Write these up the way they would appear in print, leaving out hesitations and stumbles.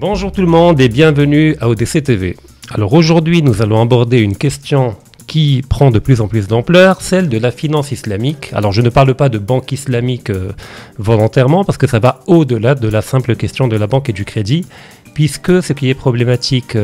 Bonjour tout le monde et bienvenue à ODC TV. Alors aujourd'hui, nous allons aborder une question qui prend de plus en plus d'ampleur, celle de la finance islamique. Alors je ne parle pas de banque islamique volontairement parce que ça va au-delà de la simple question de la banque et du crédit, puisque ce qui est problématique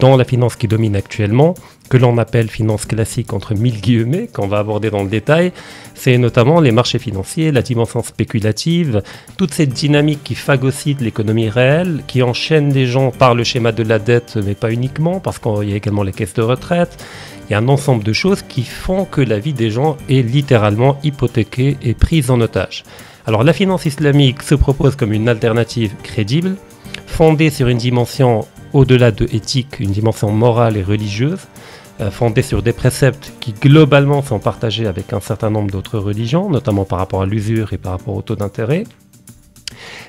dans la finance qui domine actuellement, que l'on appelle finance classique entre mille guillemets, qu'on va aborder dans le détail, c'est notamment les marchés financiers, la dimension spéculative, toute cette dynamique qui phagocyte l'économie réelle, qui enchaîne les gens par le schéma de la dette, mais pas uniquement, parce qu'il y a également les caisses de retraite. Il y a un ensemble de choses qui font que la vie des gens est littéralement hypothéquée et prise en otage. Alors la finance islamique se propose comme une alternative crédible, fondée sur une dimension au-delà de éthique, une dimension morale et religieuse, fondée sur des préceptes qui globalement sont partagés avec un certain nombre d'autres religions, notamment par rapport à l'usure et par rapport au taux d'intérêt.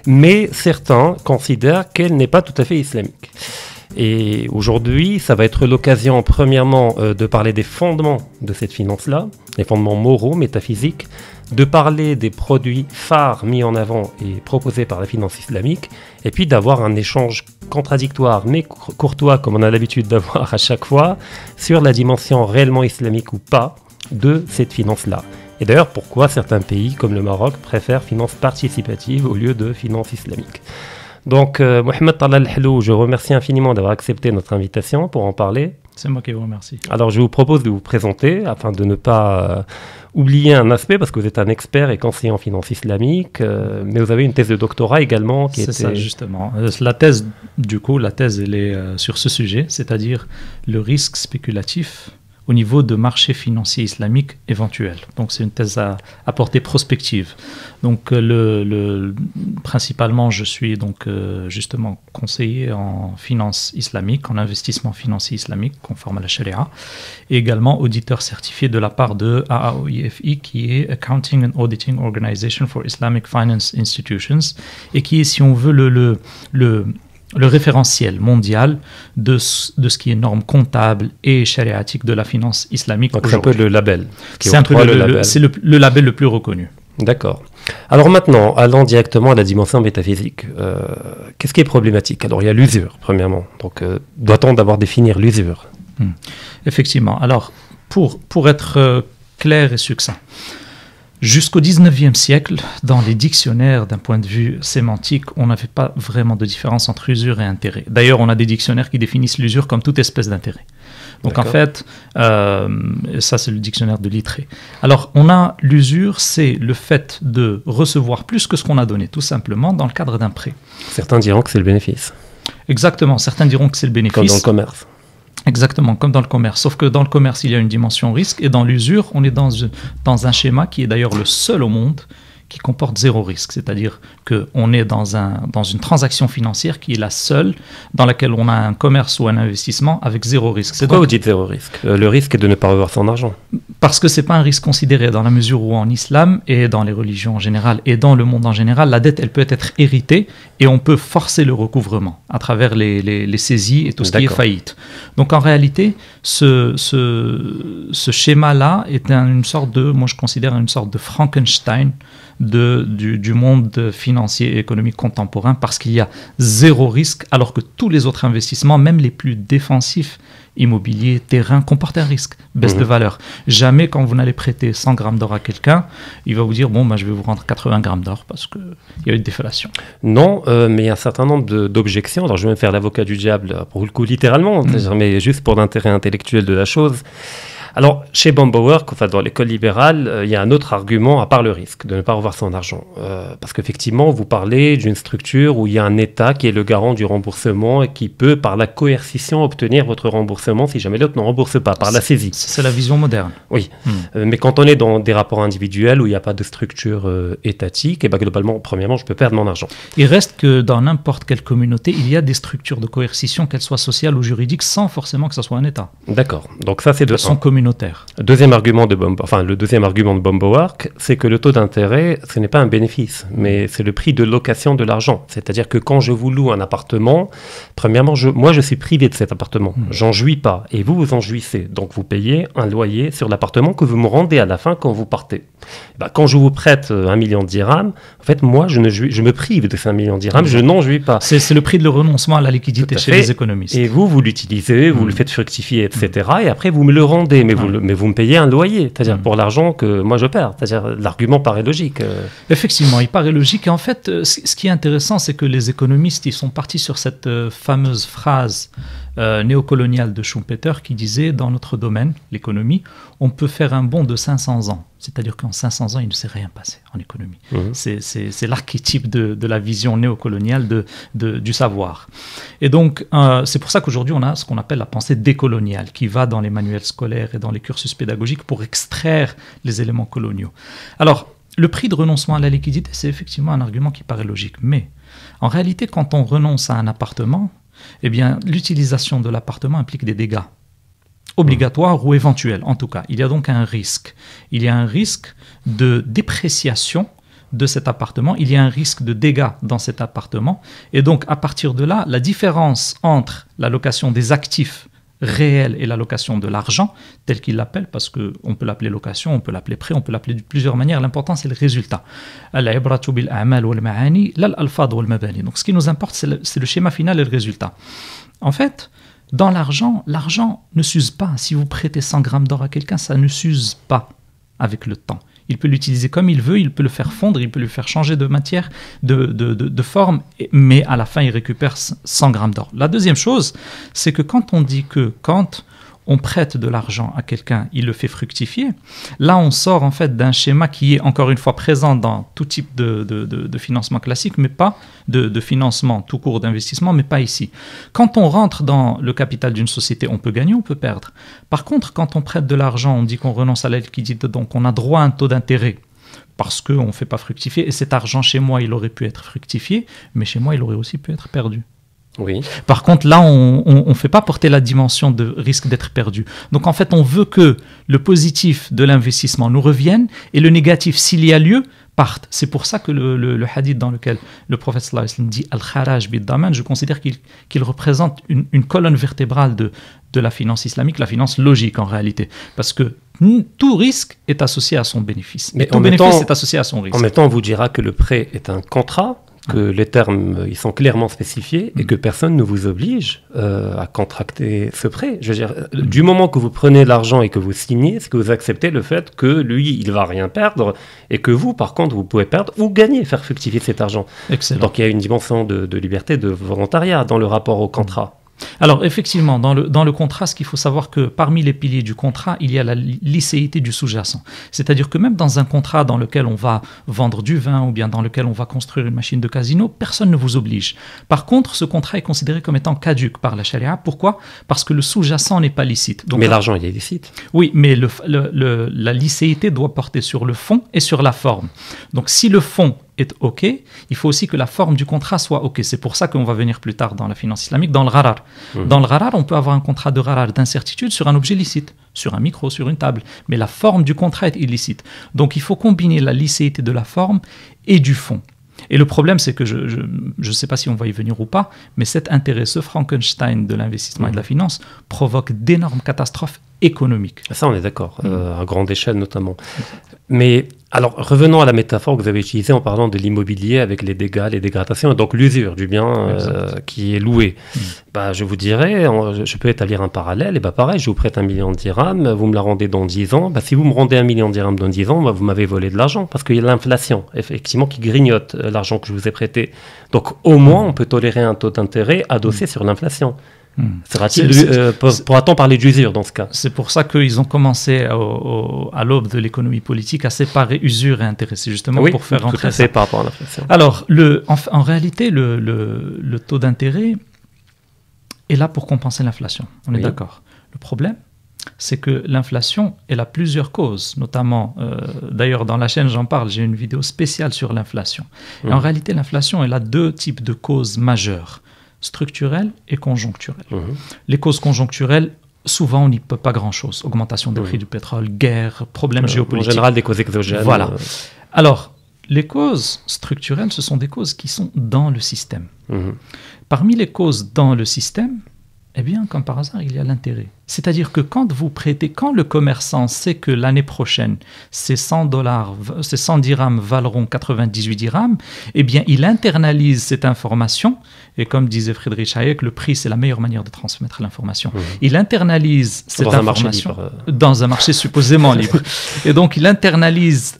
Mais certains considèrent qu'elle n'est pas tout à fait islamique. Et aujourd'hui, ça va être l'occasion, premièrement, de parler des fondements de cette finance-là, les fondements moraux, métaphysiques, de parler des produits phares mis en avant et proposés par la finance islamique, et puis d'avoir un échange contradictoire, mais courtois, comme on a l'habitude d'avoir à chaque fois, sur la dimension réellement islamique ou pas de cette finance-là. Et d'ailleurs, pourquoi certains pays, comme le Maroc, préfèrent finance participative au lieu de finance islamique. Donc, Mohamed Talal Helou, je remercie infiniment d'avoir accepté notre invitation pour en parler. C'est moi qui vous remercie. Alors, je vous propose de vous présenter afin de ne pas oublier un aspect, parce que vous êtes un expert et conseiller en finance islamique, mais vous avez une thèse de doctorat également qui était... C'est ça, justement. La thèse, elle est sur ce sujet, c'est-à-dire le risque spéculatif au niveau de marchés financiers islamiques éventuels. Donc c'est une thèse à portée prospective. Donc principalement, je suis donc justement conseiller en finance islamique, en investissement financier islamique conforme à la Sharia, et également auditeur certifié de la part de AAOIFI, qui est Accounting and Auditing Organization for Islamic Finance Institutions, et qui est, si on veut, le référentiel mondial de ce qui est norme comptable et chariatique de la finance islamique. Donc c'est un peu le label. C'est un peu le label le plus reconnu. D'accord. Alors maintenant, allons directement à la dimension métaphysique. Qu'est-ce qui est problématique? Alors il y a l'usure, premièrement. Donc doit-on d'abord définir l'usure? Effectivement. Alors pour être clair et succinct, jusqu'au 19e siècle, dans les dictionnaires, d'un point de vue sémantique, on n'avait pas vraiment de différence entre usure et intérêt. D'ailleurs, on a des dictionnaires qui définissent l'usure comme toute espèce d'intérêt. Donc en fait, ça c'est le dictionnaire de Littré. Alors on a l'usure, c'est le fait de recevoir plus que ce qu'on a donné, tout simplement, dans le cadre d'un prêt. Certains diront que c'est le bénéfice. Exactement, certains diront que c'est le bénéfice. Comme dans le commerce. Exactement, comme dans le commerce. Sauf que dans le commerce, il y a une dimension risque, et dans l'usure, on est dans un schéma qui est d'ailleurs le seul au monde qui comporte zéro risque. C'est-à-dire qu'on est dans une transaction financière qui est la seule dans laquelle on a un commerce ou un investissement avec zéro risque. Pourquoi vous dites zéro risque? Le risque est de ne pas revoir son argent. Parce que ce n'est pas un risque considéré, dans la mesure où en islam et dans les religions en général et dans le monde en général, la dette, elle peut être héritée et on peut forcer le recouvrement à travers les saisies et tout ce qui est faillite. Donc en réalité, ce schéma-là est une sorte de, moi je considère une sorte de Frankenstein du monde financier et économique contemporain, parce qu'il y a zéro risque, alors que tous les autres investissements, même les plus défensifs, immobilier, terrain, comportent un risque, baisse de valeur. Jamais quand vous n'allez prêter 100 grammes d'or à quelqu'un, il va vous dire, bon, je vais vous rendre 80 grammes d'or parce qu'il y a eu une déflation. Non, mais il y a un certain nombre d'objections. Alors je vais me faire l'avocat du diable, pour le coup littéralement, mais juste pour l'intérêt intellectuel de la chose. Alors, chez Baumbauer, dans l'école libérale, il y a un autre argument à part le risque de ne pas revoir son argent. Parce qu'effectivement, vous parlez d'une structure où il y a un État qui est le garant du remboursement et qui peut, par la coercition, obtenir votre remboursement si jamais l'autre ne rembourse pas, par la saisie. C'est la vision moderne. Oui, mais quand on est dans des rapports individuels où il n'y a pas de structure étatique, et globalement, premièrement, je peux perdre mon argent. Il reste que dans n'importe quelle communauté, il y a des structures de coercition, qu'elles soient sociales ou juridiques, sans forcément que ce soit un État. D'accord, donc ça c'est de communautaire. Le deuxième argument de Böhm-Bawerk, c'est que le taux d'intérêt, ce n'est pas un bénéfice, mais c'est le prix de location de l'argent. C'est-à-dire que quand je vous loue un appartement, premièrement, moi je suis privé de cet appartement. J'en jouis pas. Et vous, vous en jouissez. Donc vous payez un loyer sur l'appartement que vous me rendez à la fin quand vous partez. Quand je vous prête 1 million de dirhams, en fait, moi, je me prive de ces 1 million de dirhams, je n'en jouis pas. C'est le prix de le renoncement à la liquidité chez les économistes. Et vous l'utilisez, vous le faites fructifier, etc. Et après, vous me le rendez, mais vous me payez un loyer, c'est-à-dire pour l'argent que moi je perds. C'est-à-dire l'argument paraît logique. Effectivement, il paraît logique. Et en fait, ce qui est intéressant, c'est que les économistes, ils sont partis sur cette fameuse phrase néocoloniale de Schumpeter qui disait, dans notre domaine, l'économie, on peut faire un bond de 500 ans. C'est-à-dire qu'en 500 ans, il ne s'est rien passé en économie. C'est l'archétype de la vision néocoloniale du savoir. Et donc, c'est pour ça qu'aujourd'hui, on a ce qu'on appelle la pensée décoloniale, qui va dans les manuels scolaires et dans les cursus pédagogiques pour extraire les éléments coloniaux. Alors, le prix de renoncement à la liquidité, c'est effectivement un argument qui paraît logique. Mais, en réalité, quand on renonce à un appartement, eh bien, l'utilisation de l'appartement implique des dégâts. Obligatoire ou éventuel, en tout cas. Il y a donc un risque. Il y a un risque de dépréciation de cet appartement, il y a un risque de dégâts dans cet appartement. Et donc, à partir de là, la différence entre la location des actifs réels et la location de l'argent, tel qu'il l'appelle, parce qu'on peut l'appeler location, on peut l'appeler prêt, on peut l'appeler de plusieurs manières. L'important, c'est le résultat. Donc, ce qui nous importe, c'est le schéma final et le résultat. En fait, dans l'argent ne s'use pas. Si vous prêtez 100 grammes d'or à quelqu'un, ça ne s'use pas avec le temps. Il peut l'utiliser comme il veut, il peut le faire fondre, il peut le faire changer de matière, de forme, mais à la fin, il récupère 100 grammes d'or. La deuxième chose, c'est que quand on dit que quand on prête de l'argent à quelqu'un, il le fait fructifier, là, on sort en fait d'un schéma qui est encore une fois présent dans tout type de financement classique, mais pas de financement tout court d'investissement, mais pas ici. Quand on rentre dans le capital d'une société, on peut gagner, on peut perdre. Par contre, quand on prête de l'argent, on dit qu'on renonce à la liquidité, donc on a droit à un taux d'intérêt parce qu'on ne fait pas fructifier. Et cet argent, chez moi, il aurait pu être fructifié, mais chez moi, il aurait aussi pu être perdu. Oui. Par contre, là, on ne fait pas porter la dimension de risque d'être perdu. Donc, en fait, on veut que le positif de l'investissement nous revienne et le négatif, s'il y a lieu, parte. C'est pour ça que le hadith dans lequel le prophète sallallahu alayhi wa sallam dit « Al-Kharaj bid-Daman », je considère qu'il représente une colonne vertébrale de la finance islamique, la finance logique en réalité. Parce que tout risque est associé à son bénéfice. Mais tout bénéfice est associé à son risque. En même temps, on vous dira que le prêt est un contrat, que les termes ils sont clairement spécifiés et que personne ne vous oblige à contracter ce prêt. Je veux dire, du moment que vous prenez l'argent et que vous signez, c'est que vous acceptez le fait que lui, il ne va rien perdre et que vous, par contre, vous pouvez perdre ou gagner, faire fructifier cet argent. Excellent. Donc il y a une dimension de liberté, de volontariat dans le rapport au contrat. Alors effectivement, dans le contrat, ce qu'il faut savoir que parmi les piliers du contrat, il y a la licéité du sous-jacent. C'est-à-dire que même dans un contrat dans lequel on va vendre du vin ou bien dans lequel on va construire une machine de casino, personne ne vous oblige. Par contre, ce contrat est considéré comme étant caduc par la charia. Pourquoi ? Parce que le sous-jacent n'est pas licite. Donc, mais l'argent, il est licite. Oui, mais la licéité doit porter sur le fond et sur la forme. Donc si le fond est OK, il faut aussi que la forme du contrat soit OK. C'est pour ça qu'on va venir plus tard dans la finance islamique, dans le gharar. Dans le gharar, on peut avoir un contrat de gharar d'incertitude sur un objet licite, sur un micro, sur une table, mais la forme du contrat est illicite. Donc il faut combiner la licéité de la forme et du fond. Et le problème, c'est que je ne sais pas si on va y venir ou pas, mais cet intérêt, ce Frankenstein de l'investissement et de la finance, provoque d'énormes catastrophes économiques. Ça, on est d'accord, à grande échelle notamment. Mais alors, revenons à la métaphore que vous avez utilisée en parlant de l'immobilier avec les dégâts, les dégradations, et donc l'usure du bien qui est loué. Je vous dirais, je peux établir un parallèle, et pareil, je vous prête 1 million de dirhams, vous me la rendez dans 10 ans, si vous me rendez 1 million de dirhams dans 10 ans, vous m'avez volé de l'argent, parce qu'il y a l'inflation, effectivement, qui grignote l'argent que je vous ai prêté. Donc, au moins, on peut tolérer un taux d'intérêt adossé sur l'inflation. Pourra-t-on parler d'usure dans ce cas ? C'est pour ça qu'ils ont commencé à l'aube de l'économie politique à séparer usure et intérêt, c'est justement pour faire rentrer ça. Par rapport à l'inflation. Alors, en réalité, le taux d'intérêt est là pour compenser l'inflation. On est d'accord. Le problème, c'est que l'inflation, elle a plusieurs causes, notamment, d'ailleurs dans la chaîne j'en parle, j'ai une vidéo spéciale sur l'inflation. Et en réalité, l'inflation, elle a 2 types de causes majeures, structurelles et conjoncturelles. Les causes conjoncturelles Souvent, on n'y peut pas grand-chose. Augmentation des prix du pétrole, guerre, problèmes géopolitiques. En général, des causes exogènes. Voilà. Alors, les causes structurelles, ce sont des causes qui sont dans le système. Parmi les causes dans le système, eh bien, comme par hasard, il y a l'intérêt. C'est-à-dire que quand vous prêtez, quand le commerçant sait que l'année prochaine, ces 100 dirhams valeront 98 dirhams, eh bien, il internalise cette information. Et comme disait Friedrich Hayek, le prix, c'est la meilleure manière de transmettre l'information. Il internalise cette information dans un marché supposément libre. Et donc, il internalise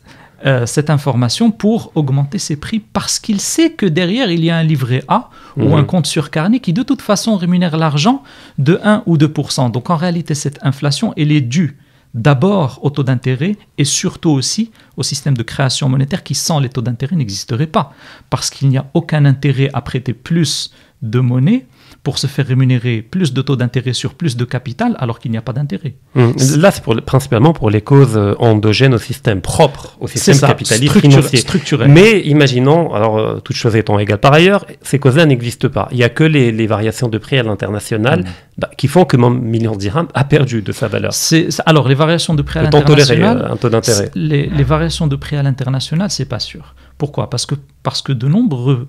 cette information pour augmenter ses prix parce qu'il sait que derrière il y a un livret A ou un compte sur carnet qui de toute façon rémunère l'argent de 1 ou 2%. Donc en réalité cette inflation elle est due d'abord au taux d'intérêt et surtout aussi au système de création monétaire qui sans les taux d'intérêt n'existerait pas parce qu'il n'y a aucun intérêt à prêter plus de monnaie pour se faire rémunérer plus de taux d'intérêt sur plus de capital alors qu'il n'y a pas d'intérêt. Là, c'est principalement pour les causes endogènes au système propre, au système capitaliste financier. Structurel. Mais imaginons, alors toutes choses étant égales par ailleurs, ces causes-là n'existent pas. Il n'y a que les variations de prix à l'international qui font que mon million de dirhams a perdu de sa valeur. Alors, les variations de prix à l'international... tolérer un taux d'intérêt. Les variations de prix à l'international, c'est pas sûr. Pourquoi ? Parce que de nombreuses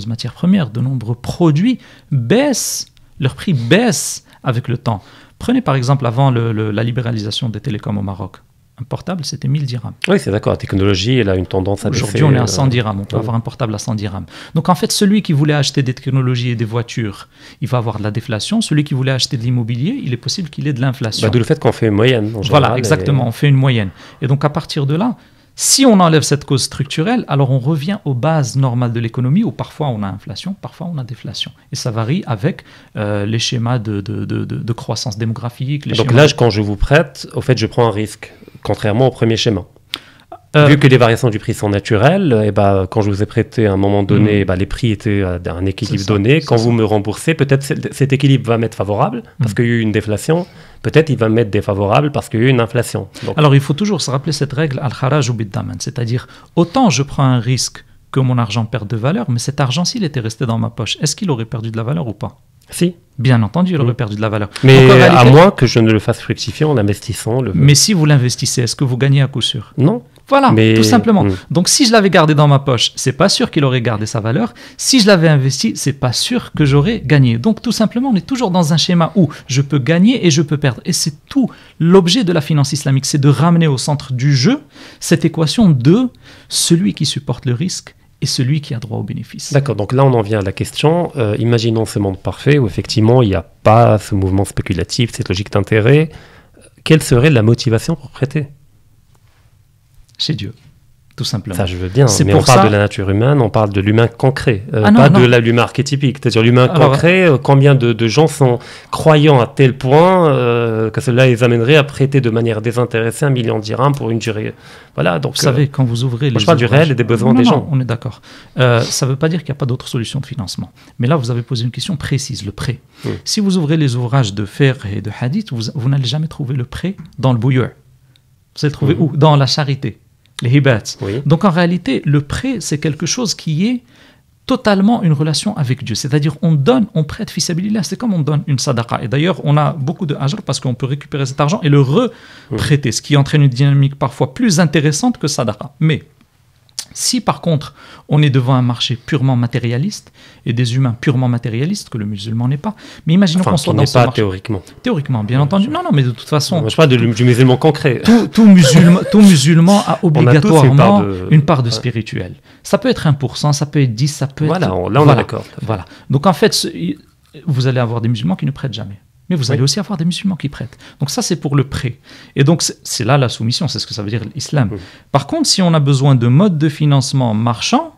matières premières, de nombreux produits leur prix baisse avec le temps. Prenez par exemple avant la libéralisation des télécoms au Maroc. Un portable, c'était 1000 dirhams. Oui, c'est d'accord. La technologie, elle a une tendance à baisser. Aujourd'hui, on est à 100 dirhams. On peut avoir un portable à 100 dirhams. Donc en fait, celui qui voulait acheter des technologies et des voitures, il va avoir de la déflation. Celui qui voulait acheter de l'immobilier, il est possible qu'il ait de l'inflation. D'où le fait qu'on fait une moyenne. Voilà, exactement. On fait une moyenne. Et donc à partir de là, si on enlève cette cause structurelle, alors on revient aux bases normales de l'économie où parfois on a inflation, parfois on a déflation. Et ça varie avec les schémas de croissance démographique. Donc là, quand je vous prête, au fait, je prends un risque, contrairement au premier schéma. Vu que les variations du prix sont naturelles, quand je vous ai prêté à un moment donné, les prix étaient à un équilibre donné. Quand vous me remboursez, peut-être cet équilibre va m'être favorable parce qu'il y a eu une déflation. Peut-être il va m'être défavorable parce qu'il y a eu une inflation. Donc... Alors il faut toujours se rappeler cette règle al-kharaj ou bid-daman, c'est-à-dire autant je prends un risque que mon argent perde de valeur, mais cet argent s'il était resté dans ma poche, est-ce qu'il aurait perdu de la valeur ou pas ? Si. Bien entendu, il aurait perdu de la valeur. Mais réalité, à moins que je ne le fasse fructifier en investissant. Mais si vous l'investissez, est-ce que vous gagnez à coup sûr ? Non. Voilà, tout simplement. Donc si je l'avais gardé dans ma poche, c'est pas sûr qu'il aurait gardé sa valeur. Si je l'avais investi, c'est pas sûr que j'aurais gagné. Donc tout simplement, on est toujours dans un schéma où je peux gagner et je peux perdre. Et c'est tout l'objet de la finance islamique, c'est de ramener au centre du jeu cette équation de celui qui supporte le risque et celui qui a droit au bénéfice. D'accord, donc là on en vient à la question, imaginons ce monde parfait où effectivement il n'y a pas ce mouvement spéculatif, cette logique d'intérêt. Quelle serait la motivation pour prêter ? Chez Dieu, tout simplement. Ça je veux bien, mais on parle de la nature humaine, on parle de l'humain concret, de l'humain archétypique. C'est-à-dire l'humain concret, combien de gens sont croyants à tel point que cela les amènerait à prêter de manière désintéressée 1 million de dirhams pour une durée. Voilà, donc, vous savez, quand vous ouvrez les je parle du réel et des besoins des gens. On est d'accord. Ça ne veut pas dire qu'il n'y a pas d'autres solutions de financement. Mais là, vous avez posé une question précise, le prêt. Si vous ouvrez les ouvrages de fiqh et de hadith, vous n'allez jamais trouver le prêt dans le bouilleur. Vous allez trouver où ? Dans la charité. Les hibats. Oui. Donc en réalité, le prêt, c'est quelque chose qui est totalement une relation avec Dieu. C'est-à-dire, on donne, on prête fisabilillah. C'est comme on donne une sadaqa. Et d'ailleurs, on a beaucoup de ajr parce qu'on peut récupérer cet argent et le reprêter, ce qui entraîne une dynamique parfois plus intéressante que sadaqa. Mais si par contre, on est devant un marché purement matérialiste et des humains purement matérialistes, que le musulman n'est pas, mais imaginons qu'on soit dans ce marché. Théoriquement. Théoriquement, bien entendu. Non, mais de toute façon... Je parle du musulman concret. Tout musulman a obligatoirement une part de spirituel. Ça peut être 1%, ça peut être 10%, ça peut être... Là on est d'accord. Voilà. Donc en fait, vous allez avoir des musulmans qui ne prêtent jamais. Mais vous allez aussi avoir des musulmans qui prêtent. Donc ça, c'est pour le prêt. Et donc, c'est là la soumission, c'est ce que ça veut dire l'islam. Par contre, si on a besoin de modes de financement marchands,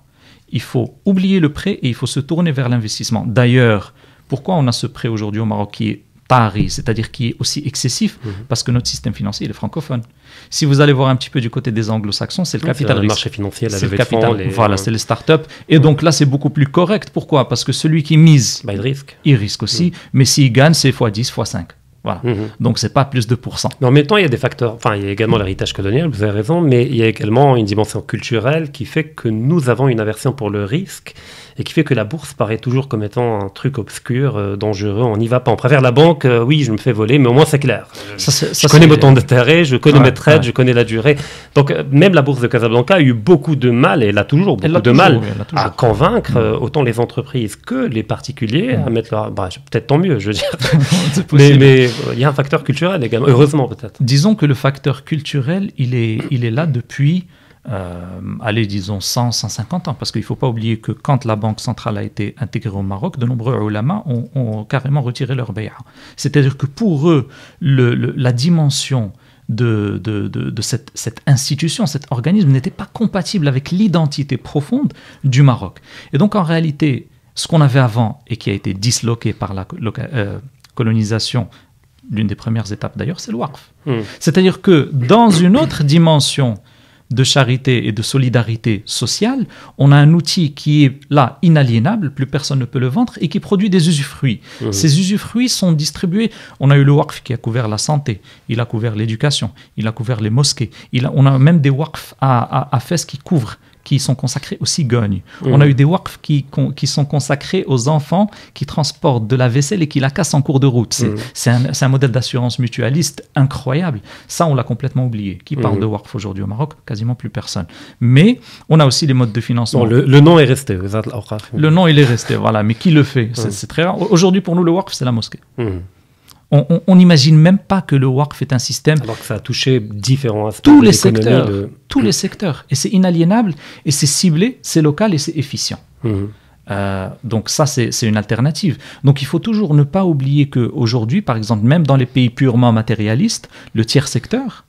il faut oublier le prêt et il faut se tourner vers l'investissement. D'ailleurs, pourquoi on a ce prêt aujourd'hui au Maroc qui est tari, c'est-à-dire qui est aussi excessif, parce que notre système financier il est francophone. Si vous allez voir un petit peu du côté des anglo-saxons, c'est le capital risque. Le marché financier, la levée de fonds. Voilà, c'est les startups. Et donc là, c'est beaucoup plus correct. Pourquoi ? Parce que celui qui mise, il risque. Il risque aussi. Mais s'il gagne, c'est x10, x5. Voilà. Donc, ce n'est pas plus de %. Mais en même temps, il y a des facteurs. Enfin, il y a également l'héritage colonial, vous avez raison, mais il y a également une dimension culturelle qui fait que nous avons une aversion pour le risque et qui fait que la bourse paraît toujours comme étant un truc obscur, dangereux. On n'y va pas. On préfère la banque, oui, je me fais voler, mais au moins c'est clair. Je connais mon taux d'intérêt, je connais mes trades, je connais la durée. Donc, même la bourse de Casablanca a eu beaucoup de mal, et elle a toujours beaucoup de mal à convaincre autant les entreprises que les particuliers à mettre leur. Bah, peut-être tant mieux, je veux dire. mais il y a un facteur culturel également, heureusement peut-être. Disons que le facteur culturel, il est là depuis, allez, disons 100, 150 ans, parce qu'il ne faut pas oublier que quand la Banque centrale a été intégrée au Maroc, de nombreux ulama ont carrément retiré leur bay'a. C'est-à-dire que pour eux, la dimension de cette institution, cet organisme n'était pas compatible avec l'identité profonde du Maroc. Et donc en réalité, ce qu'on avait avant et qui a été disloqué par la colonisation, l'une des premières étapes d'ailleurs, c'est le waqf. C'est-à-dire que dans une autre dimension de charité et de solidarité sociale, on a un outil qui est là, inaliénable, plus personne ne peut le vendre, et qui produit des usufruits. Ces usufruits sont distribués. On a eu le waqf qui a couvert la santé, il a couvert l'éducation, il a couvert les mosquées, on a même des waqf à Fès qui sont consacrés aux cigognes. On a eu des waqf qui sont consacrés aux enfants qui transportent de la vaisselle et qui la cassent en cours de route. C'est un modèle d'assurance mutualiste incroyable. Ça, on l'a complètement oublié. Qui parle de waqf aujourd'hui au Maroc? Quasiment plus personne. Mais on a aussi les modes de financement. Bon, le nom est resté. Le nom, il est resté, voilà. Mais qui le fait? C'est très rare. Aujourd'hui, pour nous, le waqf, c'est la mosquée. On n'imagine même pas que le waqf est un système... Alors que ça a touché différents aspects tous les secteurs, tous les secteurs. Et c'est inaliénable, et c'est ciblé, c'est local et c'est efficient. Donc ça, c'est une alternative. Donc il faut toujours ne pas oublier qu'aujourd'hui, par exemple, même dans les pays purement matérialistes, le tiers secteur,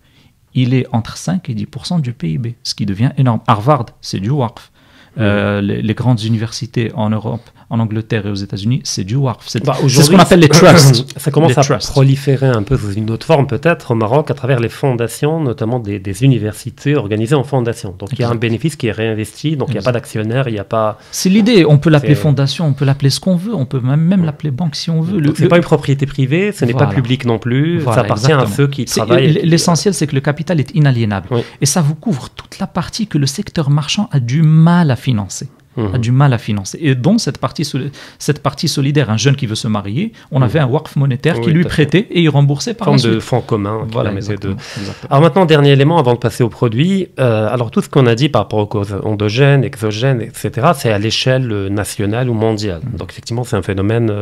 il est entre 5 et 10% du PIB, ce qui devient énorme. Harvard, c'est du waqf. Les grandes universités en Europe, en Angleterre et aux États-Unis, c'est du waqf. C'est ce qu'on appelle les trusts. Ça commence à proliférer un peu sous une autre forme peut-être au Maroc à travers les fondations, notamment des universités organisées en fondation. Donc il y a un bénéfice qui est réinvesti, donc il n'y a pas d'actionnaire, il n'y a pas... C'est l'idée, on peut l'appeler fondation, on peut l'appeler ce qu'on veut, on peut même l'appeler banque si on veut. Ce n'est pas une propriété privée, ce n'est pas public non plus, ça appartient à ceux qui travaillent. L'essentiel, c'est que le capital est inaliénable. Et ça vous couvre toute la partie que le secteur marchand a du mal à financer. A du mal à financer. Et donc, cette partie solidaire, un jeune qui veut se marier, on avait un waqf monétaire qui lui prêtait et il remboursait par la suite. De fonds communs. Voilà, exactement. Alors maintenant, dernier élément avant de passer aux produits. Alors, tout ce qu'on a dit par rapport aux causes endogènes, exogènes, etc., c'est à l'échelle nationale ou mondiale. Donc, effectivement, c'est un phénomène,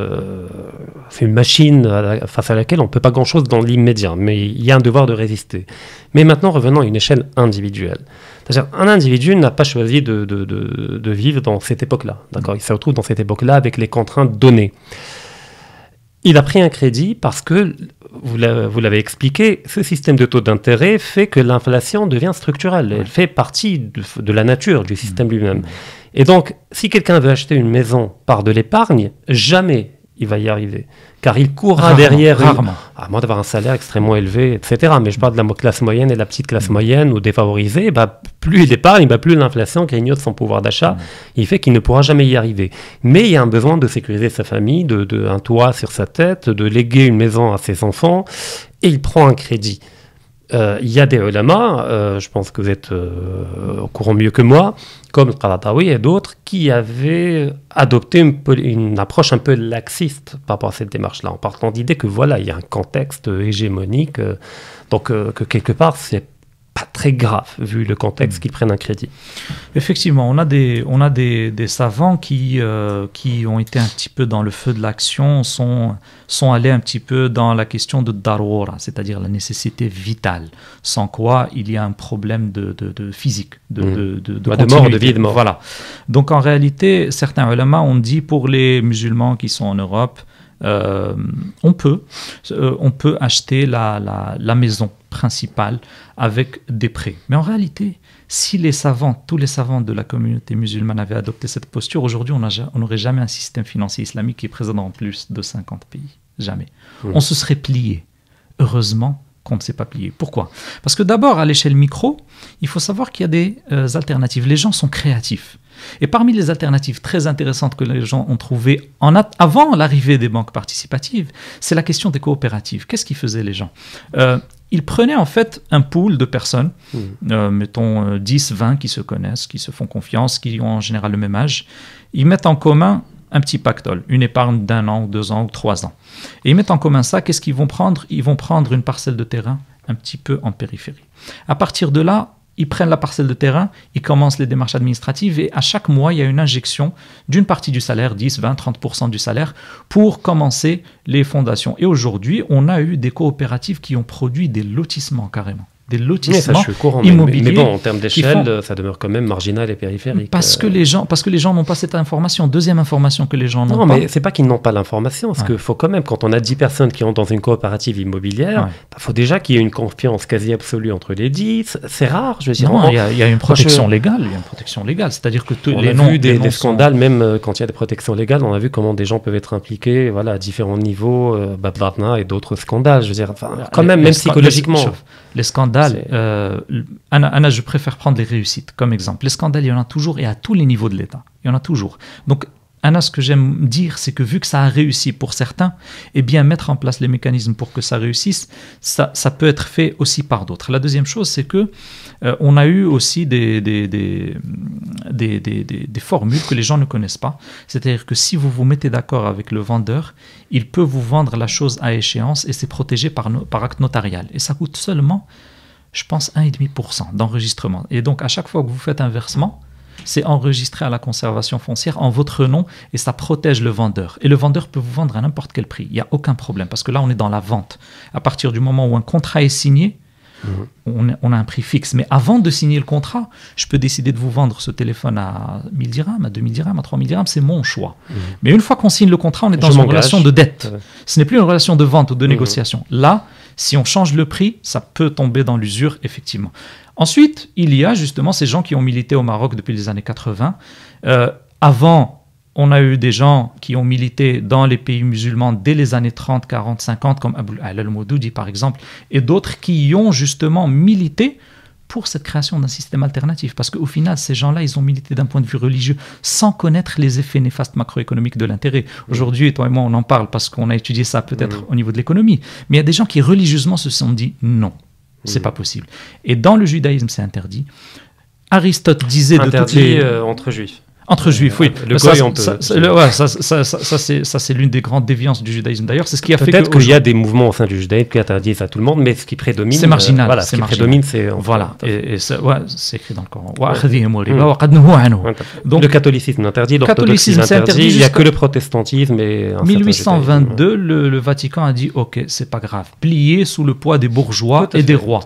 c'est une machine face à laquelle on ne peut pas grand-chose dans l'immédiat, mais il y a un devoir de résister. Mais maintenant, revenons à une échelle individuelle. C'est-à-dire, un individu n'a pas choisi de vivre dans cette époque-là. D'accord ? Il se retrouve dans cette époque-là avec les contraintes données. Il a pris un crédit parce que, vous l'avez expliqué, ce système de taux d'intérêt fait que l'inflation devient structurelle. Elle fait partie de la nature du système lui-même. Et donc, si quelqu'un veut acheter une maison par de l'épargne, jamais il va y arriver. Car il courra derrière, à moins d'avoir un salaire extrêmement élevé, etc. Mais je parle de la classe moyenne et de la petite classe moyenne ou défavorisée. Plus il épargne, plus l'inflation grignote son pouvoir d'achat. Il fait qu'il ne pourra jamais y arriver. Mais il y a un besoin de sécuriser sa famille, un toit sur sa tête, de léguer une maison à ses enfants. Et il prend un crédit. Il y a des ulama, je pense que vous êtes au courant mieux que moi, comme Qaradawi et d'autres, qui avaient adopté une approche un peu laxiste par rapport à cette démarche-là, en partant d'idée que voilà, il y a un contexte hégémonique, donc que quelque part, c'est pas très grave, vu le contexte qu'ils prennent un crédit. Effectivement, on a des savants qui ont été un petit peu dans le feu de l'action, sont allés un petit peu dans la question de darura, c'est-à-dire la nécessité vitale, sans quoi il y a un problème de physique, de mort, de vie, de mort. Voilà. Donc en réalité, certains ulama ont dit pour les musulmans qui sont en Europe, on peut acheter la maison principale avec des prêts. Mais en réalité, si tous les savants de la communauté musulmane avaient adopté cette posture, aujourd'hui, on n'aurait jamais un système financier islamique qui est présent dans plus de 50 pays. Jamais. On se serait plié. Heureusement qu'on ne s'est pas plié. Pourquoi ? Parce que d'abord, à l'échelle micro, il faut savoir qu'il y a des alternatives. Les gens sont créatifs. Et parmi les alternatives très intéressantes que les gens ont trouvées avant l'arrivée des banques participatives, c'est la question des coopératives. Qu'est-ce qu'ils faisaient les gens? Ils prenaient en fait un pool de personnes, mettons 10, 20 qui se connaissent, qui se font confiance, qui ont en général le même âge. Ils mettent en commun un petit pactole, une épargne d'1 an, 2 ans ou 3 ans. Et ils mettent en commun ça. Qu'est-ce qu'ils vont prendre? Ils vont prendre une parcelle de terrain un petit peu en périphérie. À partir de là, ils prennent la parcelle de terrain, ils commencent les démarches administratives et à chaque mois, il y a une injection d'une partie du salaire, 10, 20, 30% du salaire, pour commencer les fondations. Et aujourd'hui, on a eu des coopératives qui ont produit des lotissements carrément. Des lotissements immobiliers. Mais bon, en termes d'échelle, ça demeure quand même marginal et périphérique. Parce que les gens n'ont pas cette information. Deuxième information que les gens n'ont pas. Non, mais c'est pas qu'ils n'ont pas l'information. Parce qu'il faut quand même, quand on a 10 personnes qui entrent dans une coopérative immobilière, faut déjà qu'il y ait une confiance quasi absolue entre les 10. C'est rare, je veux dire. Non, il y a une protection légale. Il y a une protection légale. C'est-à-dire que on a vu des scandales, même quand il y a des protections légales, on a vu comment des gens peuvent être impliqués à différents niveaux, Babdana et d'autres scandales. Je veux dire, quand même psychologiquement. Les scandales, Anna, je préfère prendre les réussites comme exemple. Les scandales, il y en a toujours et à tous les niveaux de l'État. Il y en a toujours. Donc, Anna, ce que j'aime dire, c'est que vu que ça a réussi pour certains, eh bien, mettre en place les mécanismes pour que ça réussisse, ça peut être fait aussi par d'autres. La deuxième chose, c'est que on a eu aussi des formules que les gens ne connaissent pas. C'est-à-dire que si vous vous mettez d'accord avec le vendeur, il peut vous vendre la chose à échéance et c'est protégé par acte notarial. Et ça coûte seulement, je pense, 1,5% d'enregistrement. Et donc, à chaque fois que vous faites un versement, c'est enregistré à la conservation foncière en votre nom et ça protège le vendeur. Et le vendeur peut vous vendre à n'importe quel prix. Il n'y a aucun problème parce que là, on est dans la vente. À partir du moment où un contrat est signé, on a un prix fixe. Mais avant de signer le contrat, je peux décider de vous vendre ce téléphone à 1000 dirhams, à 2000 dirhams, à 3000 dirhams. C'est mon choix. Mais une fois qu'on signe le contrat, on est dans une relation de dette. Ce n'est plus une relation de vente ou de négociation. Là, si on change le prix, ça peut tomber dans l'usure, effectivement. Ensuite, il y a justement ces gens qui ont milité au Maroc depuis les années 80. Avant, on a eu des gens qui ont milité dans les pays musulmans dès les années 30, 40, 50, comme Abou al-Moudoudi par exemple, et d'autres qui ont justement milité pour cette création d'un système alternatif. Parce qu'au final, ces gens-là, ils ont milité d'un point de vue religieux sans connaître les effets néfastes macroéconomiques de l'intérêt. Aujourd'hui, toi et moi, on en parle parce qu'on a étudié ça peut-être au niveau de l'économie. Mais il y a des gens qui religieusement se sont dit non. C'est pas possible. Et dans le judaïsme, c'est interdit. Aristote disait interdit de toutes les... entre juifs. Entre juifs, oui. Le goy, on peut. Ça, c'est l'une des grandes déviances du judaïsme. D'ailleurs, c'est ce qui a fait que... Peut-être qu'il y a des mouvements au sein du judaïsme qui interdisent à tout le monde, mais ce qui prédomine... C'est marginal. Voilà, ce qui prédomine, c'est... Voilà. Et c'est écrit dans le Coran. Donc, le catholicisme interdit, l'orthodoxie interdit, il n'y a que le protestantisme et... 1822, le Vatican a dit, ok, c'est pas grave. Plié sous le poids des bourgeois et des rois.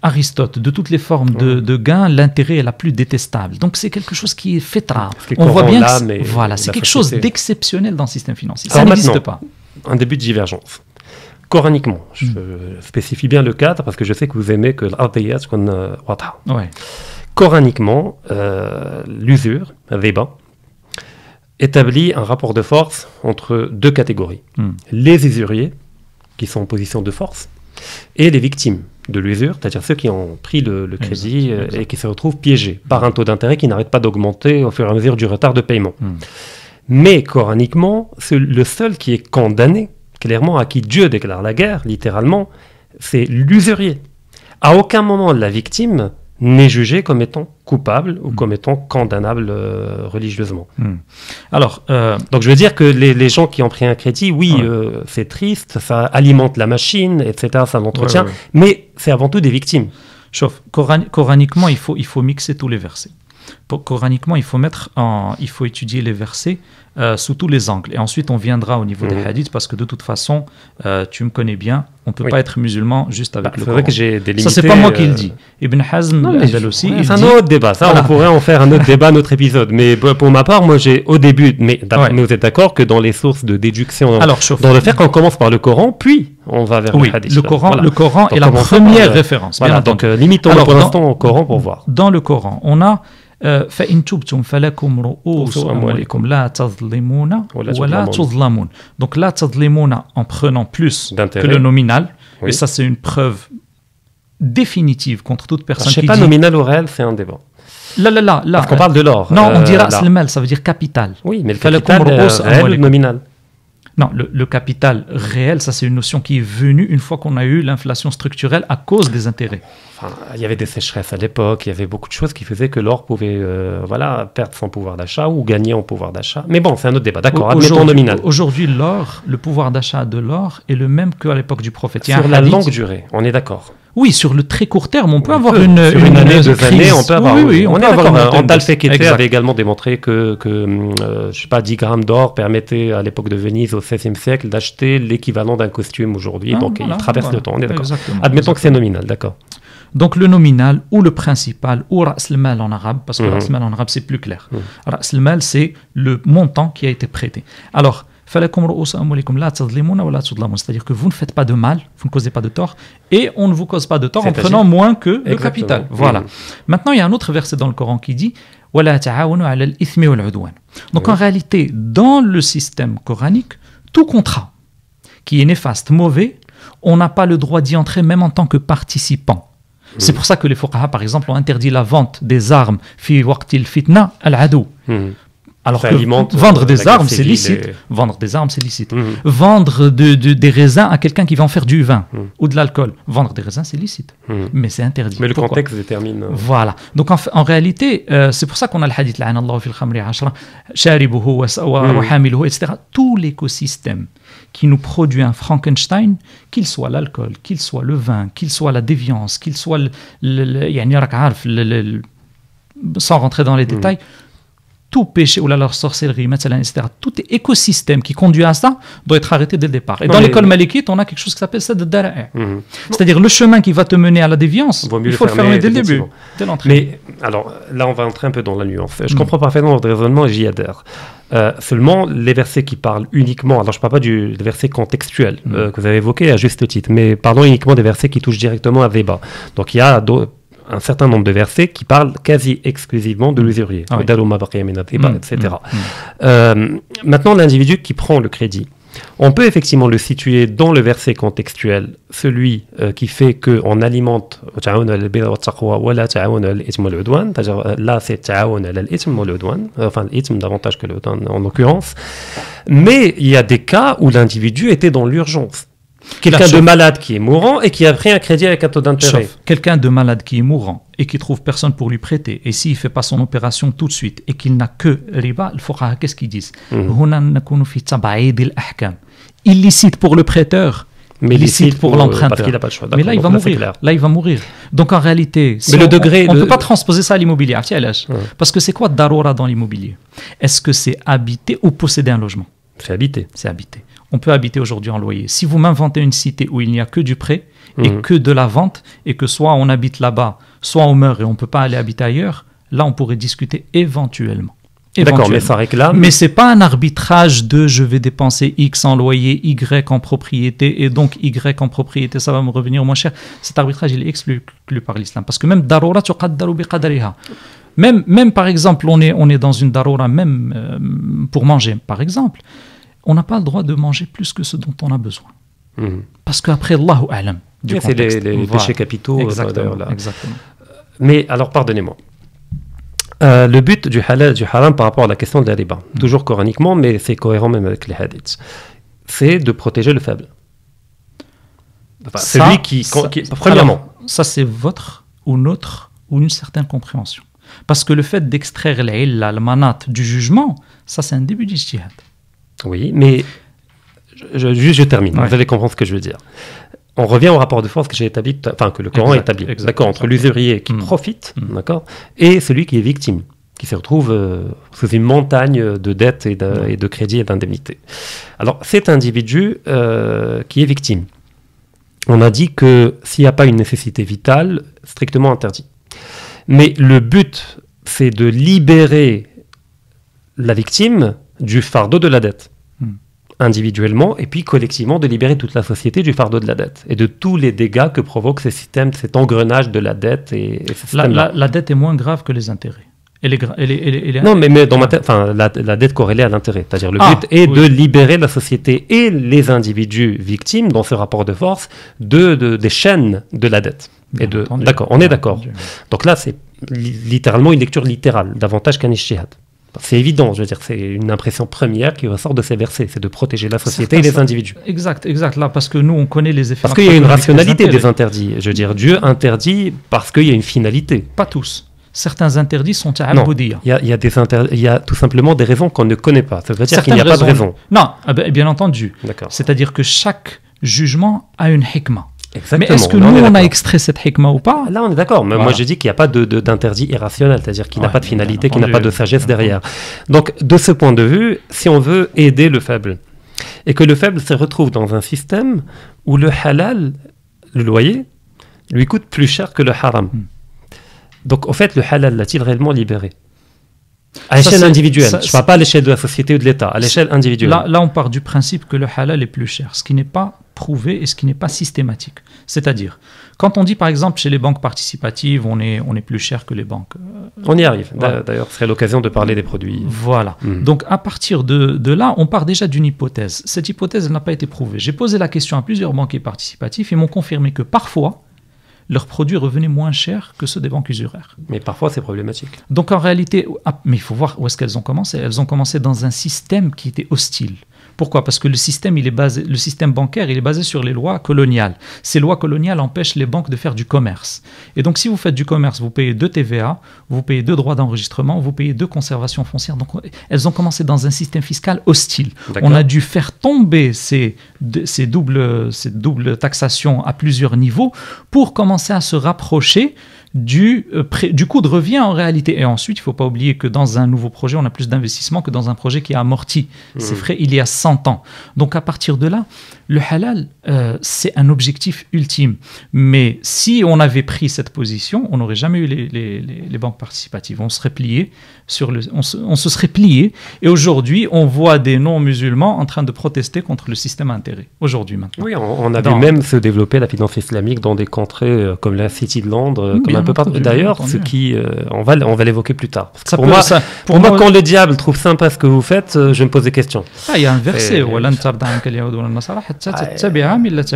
Aristote, de toutes les formes de gains, l'intérêt est la plus détestable. Donc c'est quelque chose qui est fitra. On voit bien que c'est quelque chose d'exceptionnel dans le système financier. Ça n'existe pas. Un début de divergence. Coraniquement, je spécifie bien le cadre parce que je sais que vous aimez que l'ardiyat qu'on wata. Coraniquement, l'usure, riba, établit un rapport de force entre deux catégories. Les usuriers, qui sont en position de force, et les victimes de l'usure, c'est-à-dire ceux qui ont pris le crédit et qui se retrouvent piégés par un taux d'intérêt qui n'arrête pas d'augmenter au fur et à mesure du retard de paiement. Mais coraniquement, le seul qui est condamné, clairement, à qui Dieu déclare la guerre, littéralement, c'est l'usurier. À aucun moment, la victime n'est jugée comme étant coupable ou comme étant condamnable religieusement. Alors, donc je veux dire que les gens qui ont pris un crédit, c'est triste, ça alimente la machine, etc., ça l'entretient, mais c'est avant tout des victimes. Sauf, coraniquement, il faut mixer tous les versets. Coraniquement, il faut étudier les versets sous tous les angles. Et ensuite, on viendra au niveau des hadiths, parce que de toute façon, tu me connais bien, on ne peut pas être musulman juste avec le Coran. C'est vrai que j'ai délimité... Ça, c'est pas moi qui le dis. Ibn Hazm, aussi, c'est un autre débat. Ça, on pourrait en faire un autre débat, un autre épisode. Mais pour ma part, moi, j'ai au début... Mais vous êtes d'accord que dans les sources de déduction, dans le fait qu'on commence par le Coran, puis on va vers le hadith. Le Coran est la première référence. Voilà, donc limitons pour l'instant au Coran pour voir. Dans le Coran, on a... فإن تبتم فلكم رؤوس أموالكم لا تظلمون ولا تظلمون. Donc la تظلمون en prenant plus que le nominal, et ça c'est une preuve définitive contre toute personne qui dit... Je ne sais pas, nominal ou réel, c'est un débat. Là. Parce qu'on parle de l'or. Non, on dit Ras al-Mal, ça veut dire capital. Oui, mais le capital réel ou nominal? Non, le capital réel, ça c'est une notion qui est venue une fois qu'on a eu l'inflation structurelle à cause des intérêts. Enfin, il y avait des sécheresses à l'époque, il y avait beaucoup de choses qui faisaient que l'or pouvait perdre son pouvoir d'achat ou gagner en pouvoir d'achat. Mais bon, c'est un autre débat. D'accord, admettons nominal. Aujourd'hui, l'or, le pouvoir d'achat de l'or est le même qu'à l'époque du prophète. Sur la longue durée, on est d'accord. Oui, sur le très court terme, on peut avoir une année, 2 années, on peut avoir. Oui, on peut avoir. Antal Fekete avait également démontré que je sais pas, 10 grammes d'or permettaient à l'époque de Venise au XVIe siècle d'acheter l'équivalent d'un costume aujourd'hui. Donc il traverse le temps, on est d'accord. Admettons que c'est nominal, d'accord. Donc le nominal ou le principal ou Ras al-Mal en arabe, parce que Ras al-Mal en arabe c'est plus clair. Ras al-Mal c'est le montant qui a été prêté. Alors, c'est-à-dire que vous ne faites pas de mal, vous ne causez pas de tort, et on ne vous cause pas de tort en prenant moins que le capital. Voilà. Maintenant, il y a un autre verset dans le Coran qui dit donc en réalité, dans le système coranique, tout contrat qui est néfaste, mauvais, on n'a pas le droit d'y entrer même en tant que participant. C'est pour ça que les fuqaha, par exemple, ont interdit la vente des armes fi waqtil fitna al-adou. Alors que vendre des armes, c'est licite. Vendre des armes, c'est licite. Vendre des raisins à quelqu'un qui va en faire du vin ou de l'alcool. Vendre des raisins, c'est licite. Mais c'est interdit. Mais le contexte détermine. Voilà. Donc en réalité, c'est pour ça qu'on a le hadith la'ana Allahu fil khamri 'ashra sharibuhu wa hamiluhu, etc. Tout l'écosystème qui nous produit un Frankenstein, qu'il soit l'alcool, qu'il soit le vin, qu'il soit la déviance, qu'il soit sans rentrer dans les détails, tout péché ou la sorcellerie, etc., tout écosystème qui conduit à ça doit être arrêté dès le départ. Et dans l'école malikite, on a quelque chose qui s'appelle ça de dara'a. C'est-à-dire le chemin qui va te mener à la déviance, il faut le fermer dès le début, dès l'entrée. Mais alors là, on va entrer un peu dans la nuance. Je comprends parfaitement votre raisonnement et j'y adhère. Seulement, les versets qui parlent uniquement, alors je ne parle pas des versets contextuels que vous avez évoqués à juste titre, mais parlons uniquement des versets qui touchent directement à débat. Donc il y a un certain nombre de versets qui parlent quasi exclusivement de l'usurier, etc. Maintenant, l'individu qui prend le crédit, on peut effectivement le situer dans le verset contextuel, celui qui fait qu'on alimente là c'est enfin l'ithme davantage que l'udwan en l'occurrence, mais il y a des cas où l'individu était dans l'urgence. Quelqu'un de malade qui est mourant et qui a pris un crédit avec un taux d'intérêt. Quelqu'un de malade qui est mourant et qui trouve personne pour lui prêter, et s'il ne fait pas son opération tout de suite et qu'il n'a que riba, le fuqaha, qu'est-ce qu'ils disent? Illicite pour le prêteur, mais illicite pour l'emprunteur. Parce qu'il n'a pas le choix. Mais là, il va mourir. Là, il va mourir. Donc en réalité, si on ne peut pas transposer ça à l'immobilier. Parce que c'est quoi darura dans l'immobilier? Est-ce que c'est habiter ou posséder un logement? C'est habiter. C'est habiter. On peut habiter aujourd'hui en loyer. Si vous m'inventez une cité où il n'y a que du prêt et que de la vente, et que soit on habite là-bas, soit on meurt et on ne peut pas aller habiter ailleurs, là on pourrait discuter éventuellement. D'accord, mais ça réclame. Mais ce n'est pas un arbitrage de je vais dépenser X en loyer, Y en propriété, et donc Y en propriété, ça va me revenir moins cher. Cet arbitrage, il est exclu par l'islam. Parce que même darura tuqaddaru biqadariha. Même par exemple, on est dans une darura, même pour manger, par exemple. On n'a pas le droit de manger plus que ce dont on a besoin. Parce qu'après, Allahu a'lam. C'est les péchés capitaux. Exactement, exactement. Mais alors, pardonnez-moi. Le but du halal, du haram par rapport à la question de la riba, toujours coraniquement, mais c'est cohérent même avec les hadiths, c'est de protéger le faible. Enfin, celui qui premièrement. Alors, ça, c'est votre ou notre ou une certaine compréhension. Parce que le fait d'extraire l'illa, le manat du jugement, ça, c'est un début d'ijtihad. Oui, mais je termine. Ouais. Vous allez comprendre ce que je veux dire. On revient au rapport de force que j'ai établi, enfin que le Coran établit, d'accord, entre l'usurier qui profite, d'accord, et celui qui est victime, qui se retrouve sous une montagne de dettes et de crédits et d'indemnités. Alors, cet individu qui est victime, on a dit que s'il n'y a pas une nécessité vitale, strictement interdit. Mais le but, c'est de libérer la victime du fardeau de la dette, individuellement, et puis collectivement de libérer toute la société du fardeau de la dette, et de tous les dégâts que provoque ce système, cet engrenage de la dette. Et la dette est moins grave que les intérêts. Non, mais dans ma tête, la dette corrélée à l'intérêt. C'est-à-dire le but est de libérer la société et les individus victimes, dans ce rapport de force, des chaînes de la dette. D'accord, on est d'accord. Donc là, c'est littéralement une lecture littérale, davantage qu'un ijtihad. C'est évident, je veux dire, c'est une impression première qui ressort de ces versets, c'est de protéger la société et les individus. Exact, là, parce que nous, on connaît les effets. Parce qu'il y a une rationalité des interdits. Je veux dire, Dieu interdit parce qu'il y a une finalité. Pas tous. Certains interdits sont ta'abbudiyya. Il y a tout simplement des raisons qu'on ne connaît pas. Ça veut dire qu'il n'y a pas de raison. Non, bien entendu. C'est-à-dire que chaque jugement a une hikmah. Exactement. Mais est-ce que nous, on a extrait cette hikmah ou pas? Là, on est d'accord. Mais moi, je dis qu'il n'y a pas d'interdit irrationnel, c'est-à-dire qu'il n'a pas de finalité, qu'il n'a pas de sagesse derrière. Donc, de ce point de vue, si on veut aider le faible, et que le faible se retrouve dans un système où le halal, le loyer, lui coûte plus cher que le haram. Donc, au fait, le halal l'a-t-il réellement libéré? À l'échelle individuelle, je ne parle pas à l'échelle de la société ou de l'État, à l'échelle individuelle. Là, on part du principe que le halal est plus cher, ce qui n'est pas prouvé et ce qui n'est pas systématique. C'est-à-dire, quand on dit par exemple chez les banques participatives, on est plus cher que les banques. On y arrive. Voilà. D'ailleurs, ce serait l'occasion de parler des produits. Voilà. Donc à partir de là, on part déjà d'une hypothèse. Cette hypothèse, elle n'a pas été prouvée. J'ai posé la question à plusieurs banquiers participatifs et m'ont confirmé que parfois, leurs produits revenaient moins chers que ceux des banques usuraires. Mais parfois, c'est problématique. Donc en réalité, mais il faut voir où est-ce qu'elles ont commencé. Elles ont commencé dans un système qui était hostile. Pourquoi? Parce que le système bancaire, il est basé sur les lois coloniales. Ces lois coloniales empêchent les banques de faire du commerce. Et donc, si vous faites du commerce, vous payez 2 TVA, vous payez 2 droits d'enregistrement, vous payez 2 conservations foncières. Donc, elles ont commencé dans un système fiscal hostile. On a dû faire tomber ces doubles taxations à plusieurs niveaux pour commencer à se rapprocher du coût de revient en réalité. Et ensuite, il ne faut pas oublier que dans un nouveau projet, on a plus d'investissement que dans un projet qui a amorti ses frais il y a 100 ans. Donc à partir de là, le halal, c'est un objectif ultime. Mais si on avait pris cette position, on n'aurait jamais eu les banques participatives. On se serait plié. Et aujourd'hui, on voit des non-musulmans en train de protester contre le système à intérêt. Aujourd'hui, maintenant. Oui, on a vu même se développer la finance islamique dans des contrées comme la City de Londres, comme un peu partout. D'ailleurs, ce qui, on va l'évoquer plus tard. Pour moi, quand le diable trouve sympa ce que vous faites, je me pose des questions. Il y a un verset.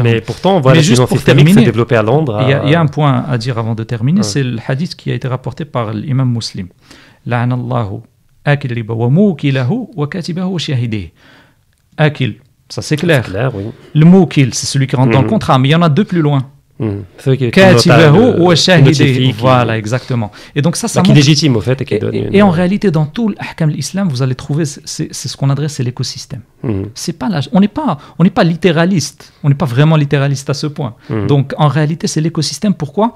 Mais pourtant, on voit la finance islamique se développer à Londres. Il y a un point à dire avant de terminer, c'est le hadith qui a été rapporté par l'imam Muslim. La'ana Allahu akil riba wa mukilahu wa katibahu wa shahidih. Akil, ça c'est clair. Oui. Le mukil, c'est celui qui rentre dans le contrat, mais il y en a 2 plus loin. Katibahu wa shahidih. Voilà, exactement. Et donc ça qui est légitime au fait et qui donne. Et en réalité, dans tout l'ahkam de l'islam, vous allez trouver, c'est ce qu'on adresse, c'est l'écosystème. C'est pas on n'est pas littéraliste. On n'est pas vraiment littéraliste à ce point. Donc en réalité, c'est l'écosystème. Pourquoi?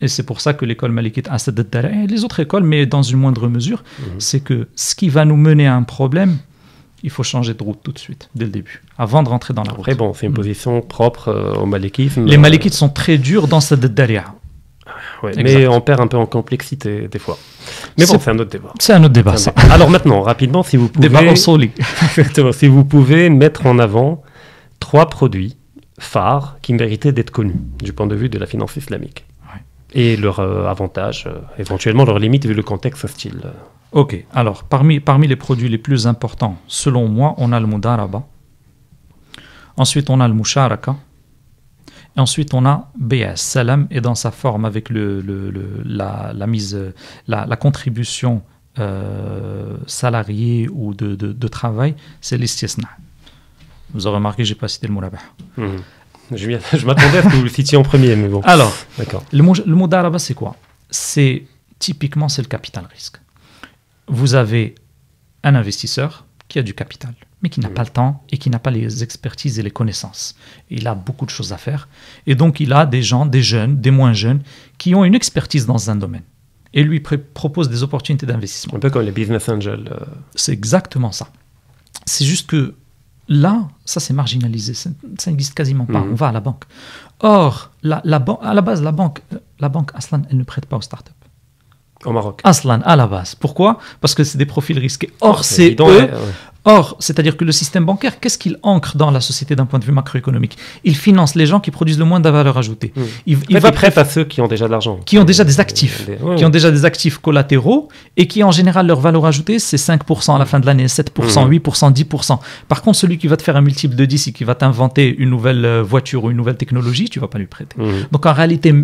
Et c'est pour ça que l'école malikite Asad al-Dara'i et les autres écoles, mais dans une moindre mesure, c'est que ce qui va nous mener à un problème, il faut changer de route tout de suite, dès le début, avant de rentrer dans la route. Après, bon, c'est une position propre au malikisme. Les malikites sont très durs dans Asad al-Dara'i. Ouais, mais on perd un peu en complexité des fois. Mais bon, c'est un autre débat. C'est un autre débat, ça. Alors maintenant, rapidement, si vous pouvez... Débat au soli. Si vous pouvez mettre en avant 3 produits phares qui méritaient d'être connus du point de vue de la finance islamique. Et leurs avantages, éventuellement leurs limites vu le contexte hostile. Ok, alors parmi les produits les plus importants, selon moi, on a le mudaraba. Ensuite, on a le musharaka. Et ensuite, on a BS, salam, et dans sa forme avec la contribution salariée ou de travail, c'est l'istisna. Vous aurez remarqué, je n'ai pas cité le murabah. Je m'attendais à ce que vous le citiez en premier, mais bon. Alors, le mudaraba, c'est quoi? Typiquement, c'est le capital risque. Vous avez un investisseur qui a du capital, mais qui n'a pas le temps et qui n'a pas les expertises et les connaissances. Il a beaucoup de choses à faire. Et donc, il a des gens, des jeunes, des moins jeunes, qui ont une expertise dans un domaine. Et lui propose des opportunités d'investissement. Un peu comme les business angels. C'est exactement ça. C'est juste que là, ça c'est marginalisé, ça n'existe quasiment pas. On va à la banque. Or, à la base, la banque Aslan, elle ne prête pas aux startups. Au Maroc. Aslan, à la base. Pourquoi? Parce que c'est des profils risqués. Or, c'est évident, eux. Or, c'est-à-dire que le système bancaire, qu'est-ce qu'il ancre dans la société d'un point de vue macroéconomique? Il finance les gens qui produisent le moins de valeur ajoutée. Il prête à ceux qui ont déjà de l'argent. Qui ont déjà des actifs. Qui ont déjà des actifs collatéraux et qui, en général, leur valeur ajoutée, c'est 5% à la fin de l'année, 7%, 8%, 10%. Par contre, celui qui va te faire un multiple de 10 et qui va t'inventer une nouvelle voiture ou une nouvelle technologie, tu ne vas pas lui prêter. Donc, en réalité,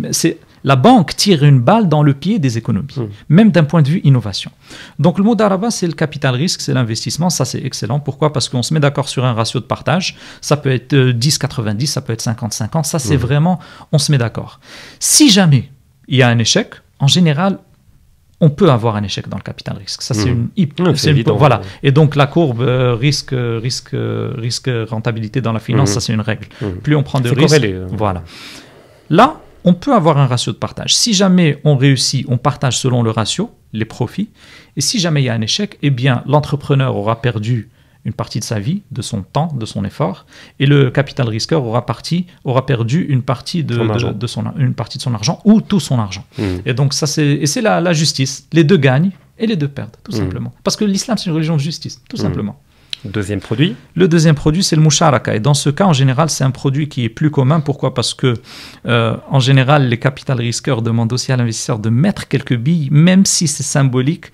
La banque tire une balle dans le pied des économies, même d'un point de vue innovation. Donc le mudaraba, c'est le capital risque, c'est l'investissement, ça c'est excellent. Pourquoi? Parce qu'on se met d'accord sur un ratio de partage, ça peut être 10-90, ça peut être 50-50, ça c'est vraiment, on se met d'accord. Si jamais il y a un échec, en général, on peut avoir un échec dans le capital risque. Ça, c'est évident. Voilà. Et donc, la courbe risque rentabilité dans la finance, ça, c'est une règle. Plus on prend de risques, voilà. Là, on peut avoir un ratio de partage. Si jamais on réussit, on partage selon le ratio, les profits. Et si jamais il y a un échec, eh bien, l'entrepreneur aura perdu une partie de sa vie, de son temps, de son effort, et le capital risqueur aura perdu une partie de son argent ou tout son argent. Et donc ça c'est la justice. Les deux gagnent et les deux perdent, tout simplement. Parce que l'islam c'est une religion de justice, tout simplement. Deuxième produit. Le deuxième produit, c'est le musharaka. Et dans ce cas, en général, c'est un produit qui est plus commun. Pourquoi? Parce que, en général, les capital risqueurs demandent aussi à l'investisseur de mettre quelques billes, même si c'est symbolique,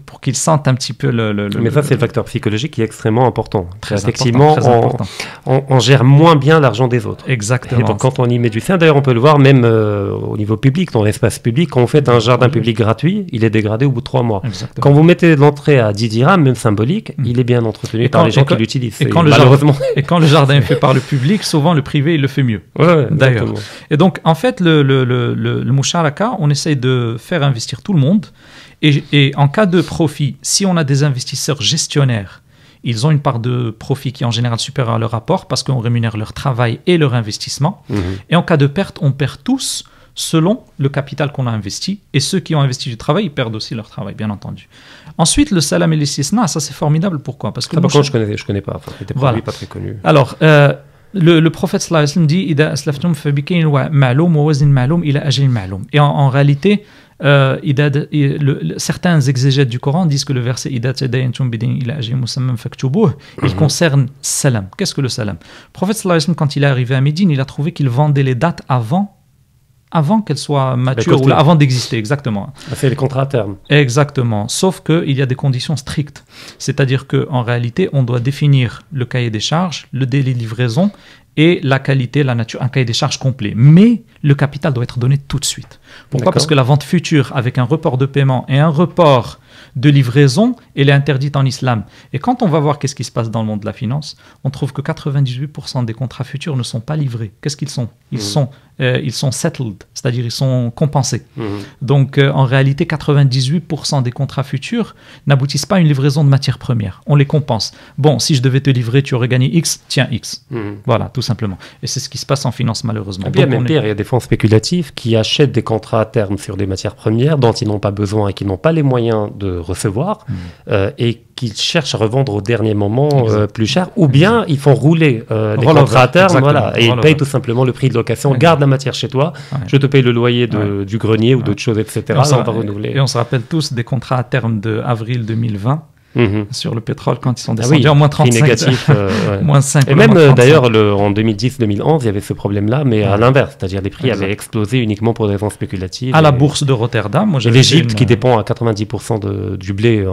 pour qu'ils sentent un petit peu Mais ça, c'est le facteur psychologique qui est extrêmement important. Très Effectivement, important. On gère moins bien l'argent des autres. Exactement. Et donc, quand on y met du sien, d'ailleurs, on peut le voir même au niveau public, dans l'espace public, quand on fait un jardin public gratuit, il est dégradé au bout de 3 mois. Exactement. Quand vous mettez l'entrée à 10 dirhams, même symbolique, il est bien entretenu par les gens qui l'utilisent. Et quand le jardin est fait par le public, souvent le privé il le fait mieux. D'ailleurs. Et donc en fait le musharaka, on essaye de faire investir tout le monde. Et en cas de profit, si on a des investisseurs gestionnaires, ils ont une part de profit qui est en général supérieure à leur rapport parce qu'on rémunère leur travail et leur investissement. Et en cas de perte, on perd tous selon le capital qu'on a investi. Et ceux qui ont investi du travail, ils perdent aussi leur travail, bien entendu. Ensuite, le salam et l'istisna, ça c'est formidable. Pourquoi? Parce que par contre, je connais pas. Enfin, c'était produits pas très connus. Alors, le prophète sallallahu alayhi wa sallam dit إذا أسلفتم فبكين معلوم ووزن معلوم إلى أجل معلوم. Et en réalité, certains exégètes du Coran disent que le verset il concerne salam. Qu'est-ce que le salam? Le prophète sallallahu alayhi wa sallam, quand il est arrivé à Médine, il a trouvé qu'il vendait les dattes avant qu'elles soient matures ou avant d'exister, exactement. C'est les contrats à terme. Exactement, sauf qu'il y a des conditions strictes. C'est-à-dire qu'en réalité, on doit définir le cahier des charges, le délai de livraison et la qualité, la nature, un cahier des charges complet. Mais le capital doit être donné tout de suite. Pourquoi? Parce que la vente future avec un report de paiement et un report de livraison, elle est interdite en islam. Et quand on va voir qu'est-ce qui se passe dans le monde de la finance, on trouve que 98% des contrats futurs ne sont pas livrés. Qu'est-ce qu'ils sont? Ils sont settled, c'est-à-dire ils sont compensés. Donc en réalité, 98% des contrats futurs n'aboutissent pas à une livraison de matières premières. On les compense. Bon, si je devais te livrer, tu aurais gagné X, tiens X. Voilà, tout simplement. Et c'est ce qui se passe en finance malheureusement. Bien, même pire, il y a des fonds spéculatifs qui achètent des contrats à terme sur des matières premières dont ils n'ont pas besoin et qui n'ont pas les moyens de recevoir et qui cherchent à revendre au dernier moment plus cher, ou bien ils font rouler les contrats à terme, et ils payent tout simplement le prix de location, garde la matière chez toi, je te paye le loyer du grenier ou d'autres choses, etc. On va renouveler. Et on se rappelle tous des contrats à terme de avril 2020 sur le pétrole quand ils sont descendus en moins 35, négatif, moins 5. Et même d'ailleurs en 2010-2011 il y avait ce problème-là, mais à l'inverse, c'est-à-dire les prix avaient explosé uniquement pour des raisons spéculatives. À la bourse de Rotterdam, l'Égypte qui dépend à 90% du blé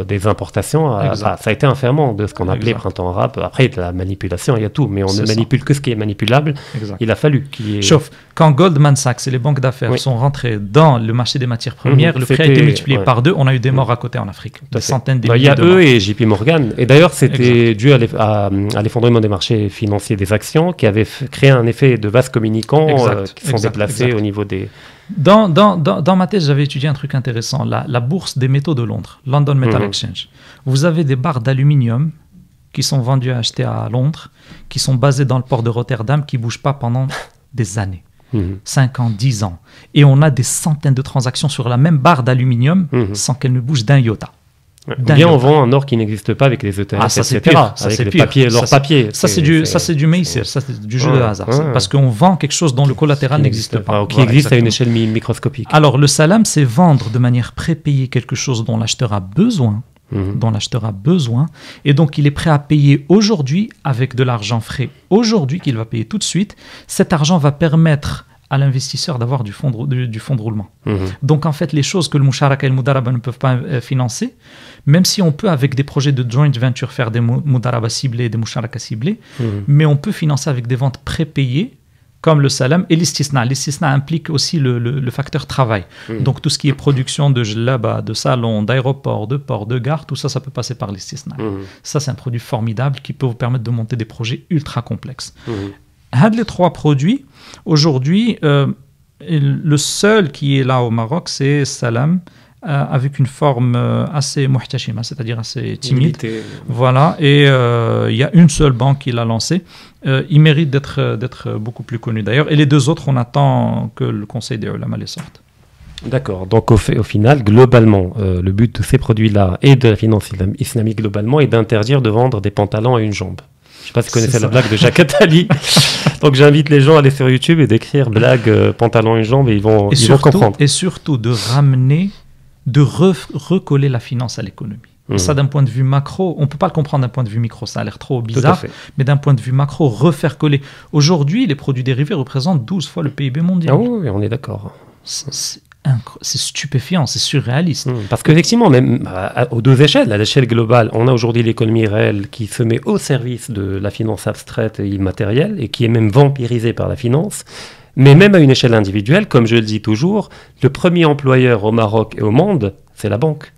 des importations, ça a été un ferment de ce qu'on appelait printemps arabe. Après il y a la manipulation, il y a tout, mais on ne manipule que ce qui est manipulable. Il a fallu qu'il y ait... Sauf quand Goldman Sachs et les banques d'affaires sont rentrés dans le marché des matières premières, le prix a été multiplié par 2, on a eu des morts à côté en Afrique, des centaines de milliers. Eux et JP Morgan. Et d'ailleurs, c'était dû à l'effondrement des marchés financiers des actions qui avait créé un effet de vase communicant qui sont déplacés au niveau des... Dans ma thèse, j'avais étudié un truc intéressant. La bourse des métaux de Londres, London Metal Exchange. Vous avez des barres d'aluminium qui sont vendues et achetées à Londres, qui sont basées dans le port de Rotterdam, qui ne bougent pas pendant des années. 5 ans, 10 ans. Et on a des centaines de transactions sur la même barre d'aluminium sans qu'elle ne bouge d'un iota. Ou bien on vend un or qui n'existe pas avec les ETF, ça, etc. Pire. Avec le papier, l'or papier. Ça, c'est du maïsir, ça, c'est du jeu de hasard. Parce qu'on vend quelque chose dont le collatéral n'existe pas. Ou qui existe à une échelle microscopique. Alors, le salam, c'est vendre de manière prépayée quelque chose dont l'acheteur a besoin. Et donc il est prêt à payer aujourd'hui avec de l'argent frais aujourd'hui qu'il va payer tout de suite. Cet argent va permettre à l'investisseur d'avoir du fonds de roulement. Donc en fait les choses que le musharaka et le mudaraba ne peuvent pas financer, même si on peut avec des projets de joint venture faire des mudaraba ciblés, des musharaka ciblés, mais on peut financer avec des ventes prépayées comme le salam et l'istisna. L'istisna implique aussi le facteur travail. Donc tout ce qui est production de jlaba, de salons, d'aéroports, de ports, de gares, tout ça, ça peut passer par l'istisna. Ça, c'est un produit formidable qui peut vous permettre de monter des projets ultra complexes. Les 3 produits, aujourd'hui, le seul qui est là au Maroc, c'est salam, avec une forme assez muhtashima, c'est-à-dire assez timide. Voilà, et il y a une seule banque qui l'a lancé. Il mérite d'être beaucoup plus connu d'ailleurs. Et les 2 autres, on attend que le Conseil des ulama les sorte. D'accord, donc au final, globalement, le but de ces produits-là et de la finance islamique globalement est d'interdire de vendre des pantalons à une jambe. Je ne sais pas si vous connaissez la blague de Jacques Attali. Donc j'invite les gens à aller sur YouTube et d'écrire blague pantalon à une jambe et ils vont comprendre. Et surtout de ramener, de recoller la finance à l'économie. Et ça, d'un point de vue macro, on ne peut pas le comprendre d'un point de vue micro, ça a l'air trop bizarre, mais d'un point de vue macro, refaire coller. Aujourd'hui, les produits dérivés représentent 12 fois le PIB mondial. Ah oui, on est d'accord. C'est stupéfiant, c'est surréaliste. Parce qu'effectivement, même aux 2 échelles, à l'échelle globale, on a aujourd'hui l'économie réelle qui se met au service de la finance abstraite et immatérielle et qui est même vampirisée par la finance. Mais même à une échelle individuelle, comme je le dis toujours, le premier employeur au Maroc et au monde, c'est la banque.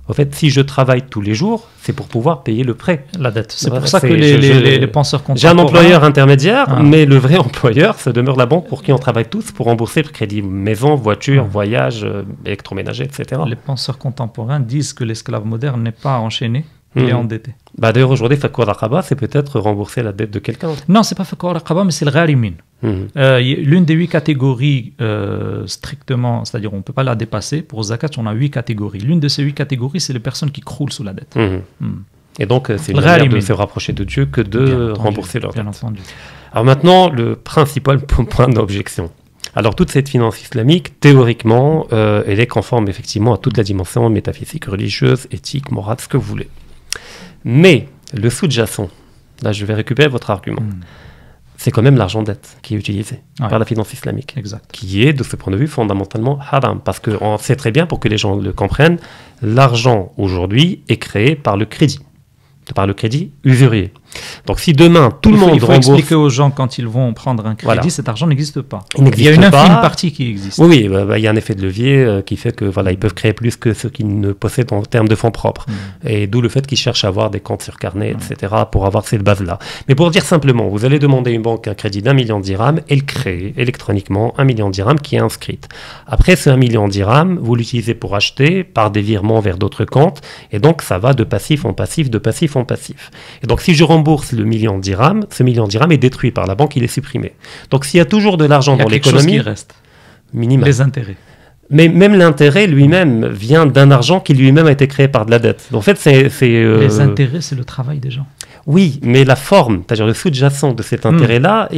En fait, si je travaille tous les jours, c'est pour pouvoir payer le prêt. La dette. C'est pour ça que les penseurs contemporains... J'ai un employeur intermédiaire, mais le vrai employeur, ça demeure la banque pour qui on travaille tous pour rembourser le crédit maison, voiture, voyage, électroménager, etc. Les penseurs contemporains disent que l'esclave moderne n'est pas enchaîné, il est endetté. D'ailleurs, aujourd'hui, Fakwa Raqaba, c'est peut-être rembourser la dette de quelqu'un. Non, c'est pas Fakwa Raqaba, mais c'est le Gharimin. L'une des 8 catégories strictement, c'est-à-dire on ne peut pas la dépasser. Pour Zakat, on a 8 catégories. L'une de ces 8 catégories, c'est les personnes qui croulent sous la dette. Et donc, c'est une manière de se rapprocher de Dieu que de rembourser leur dette. Bien entendu. Alors maintenant, le principal point d'objection. Alors, toute cette finance islamique, théoriquement, elle est conforme effectivement à toute la dimension métaphysique, religieuse, éthique, morale, ce que vous voulez. Mais le sous-jacent, là je vais récupérer votre argument, c'est quand même l'argent dette qui est utilisé par la finance islamique, qui est de ce point de vue fondamentalement haram, parce qu'on sait très bien, pour que les gens le comprennent, l'argent aujourd'hui est créé par le crédit usurier. Donc si demain tout le monde rembourse... Il faut expliquer aux gens quand ils vont prendre un crédit, cet argent n'existe pas. Il y a une infime partie qui existe. Oui, il y a un effet de levier qui fait que ils peuvent créer plus que ce qu'ils ne possèdent en termes de fonds propres. Et d'où le fait qu'ils cherchent à avoir des comptes sur carnet, etc. pour avoir cette base-là. Mais pour dire simplement, vous allez demander à une banque un crédit d'1 million de dirhams, elle crée électroniquement 1 million de dirhams qui est inscrite. Après ce 1 million de dirhams, vous l'utilisez pour acheter par des virements vers d'autres comptes, et donc ça va de passif en passif, de passif en passif. Et donc si je rembourse le million de dirhams, ce million de dirhams est détruit par la banque, il est supprimé. Donc s'il y a toujours de l'argent dans l'économie, qui reste. Minimal. Les intérêts. Mais même l'intérêt lui-même vient d'un argent qui lui-même a été créé par de la dette. En fait, les intérêts, c'est le travail des gens. Oui, mais la forme, c'est-à-dire le sous-jacent de cet intérêt-là,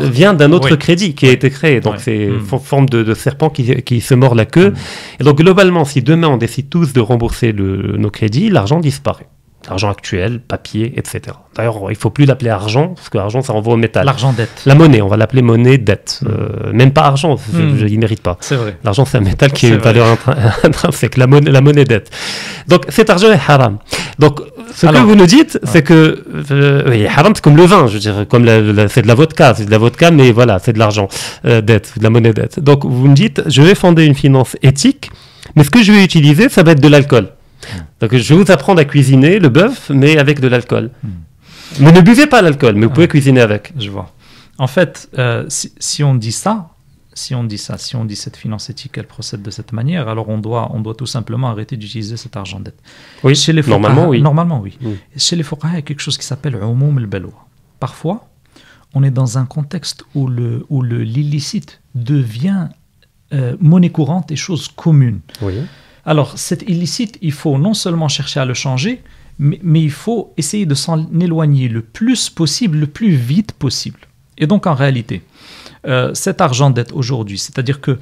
vient d'un autre crédit qui a été créé. Donc c'est une forme de serpent qui se mord la queue. Et donc globalement, si demain on décide tous de rembourser nos crédits, l'argent disparaît. L'argent actuel, papier, etc. D'ailleurs, il ne faut plus l'appeler argent, parce que l'argent, ça renvoie au métal. L'argent dette. La monnaie, on va l'appeler monnaie dette. Même pas argent, il ne mérite pas. C'est vrai. L'argent, c'est un métal qui a une valeur intrinsèque. La monnaie dette. Donc, cet argent est haram. Donc, que vous nous dites, c'est que haram, c'est comme le vin, je veux dire, comme c'est de la vodka. C'est de la vodka, mais voilà, c'est de l'argent dette, de la monnaie dette. Donc, vous me dites, je vais fonder une finance éthique, mais ce que je vais utiliser, ça va être de l'alcool. Donc je vais vous apprendre à cuisiner le bœuf, mais avec de l'alcool. Mais ne buvez pas l'alcool, mais vous pouvez cuisiner avec. Je vois. En fait, si on dit ça, si on dit cette finance éthique, elle procède de cette manière, alors on doit tout simplement arrêter d'utiliser cet argent dette. Oui, normalement oui. Normalement oui. Chez les fuqaha, il y a quelque chose qui s'appelle umum al-balwa. Parfois, on est dans un contexte où l'illicite devient monnaie courante et chose commune. Oui. Alors, cet illicite, il faut non seulement chercher à le changer, mais il faut essayer de s'en éloigner le plus possible, le plus vite possible. Et donc, en réalité, cet argent dette aujourd'hui, c'est-à-dire que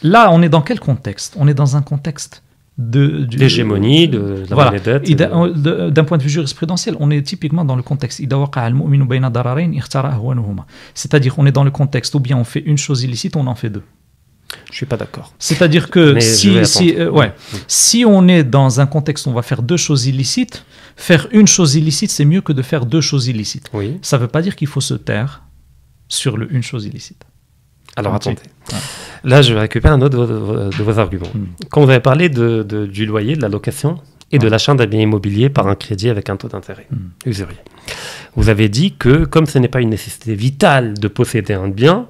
là, on est dans quel contexte ? On est dans un contexte d'hégémonie, de la monnaie dette. D'un point de vue jurisprudentiel, on est typiquement dans le contexte. C'est-à-dire, on est dans le contexte où bien on fait une chose illicite, on en fait deux. Je ne suis pas d'accord. C'est-à-dire que si on est dans un contexte où on va faire deux choses illicites, faire une chose illicite, c'est mieux que de faire deux choses illicites. Oui. Ça ne veut pas dire qu'il faut se taire sur une chose illicite. Alors attendez, là je vais récupérer un autre de vos arguments. Quand vous avez parlé du loyer, de la location et de l'achat d'un bien immobilier par un crédit avec un taux d'intérêt usurier, vous avez dit que comme ce n'est pas une nécessité vitale de posséder un bien,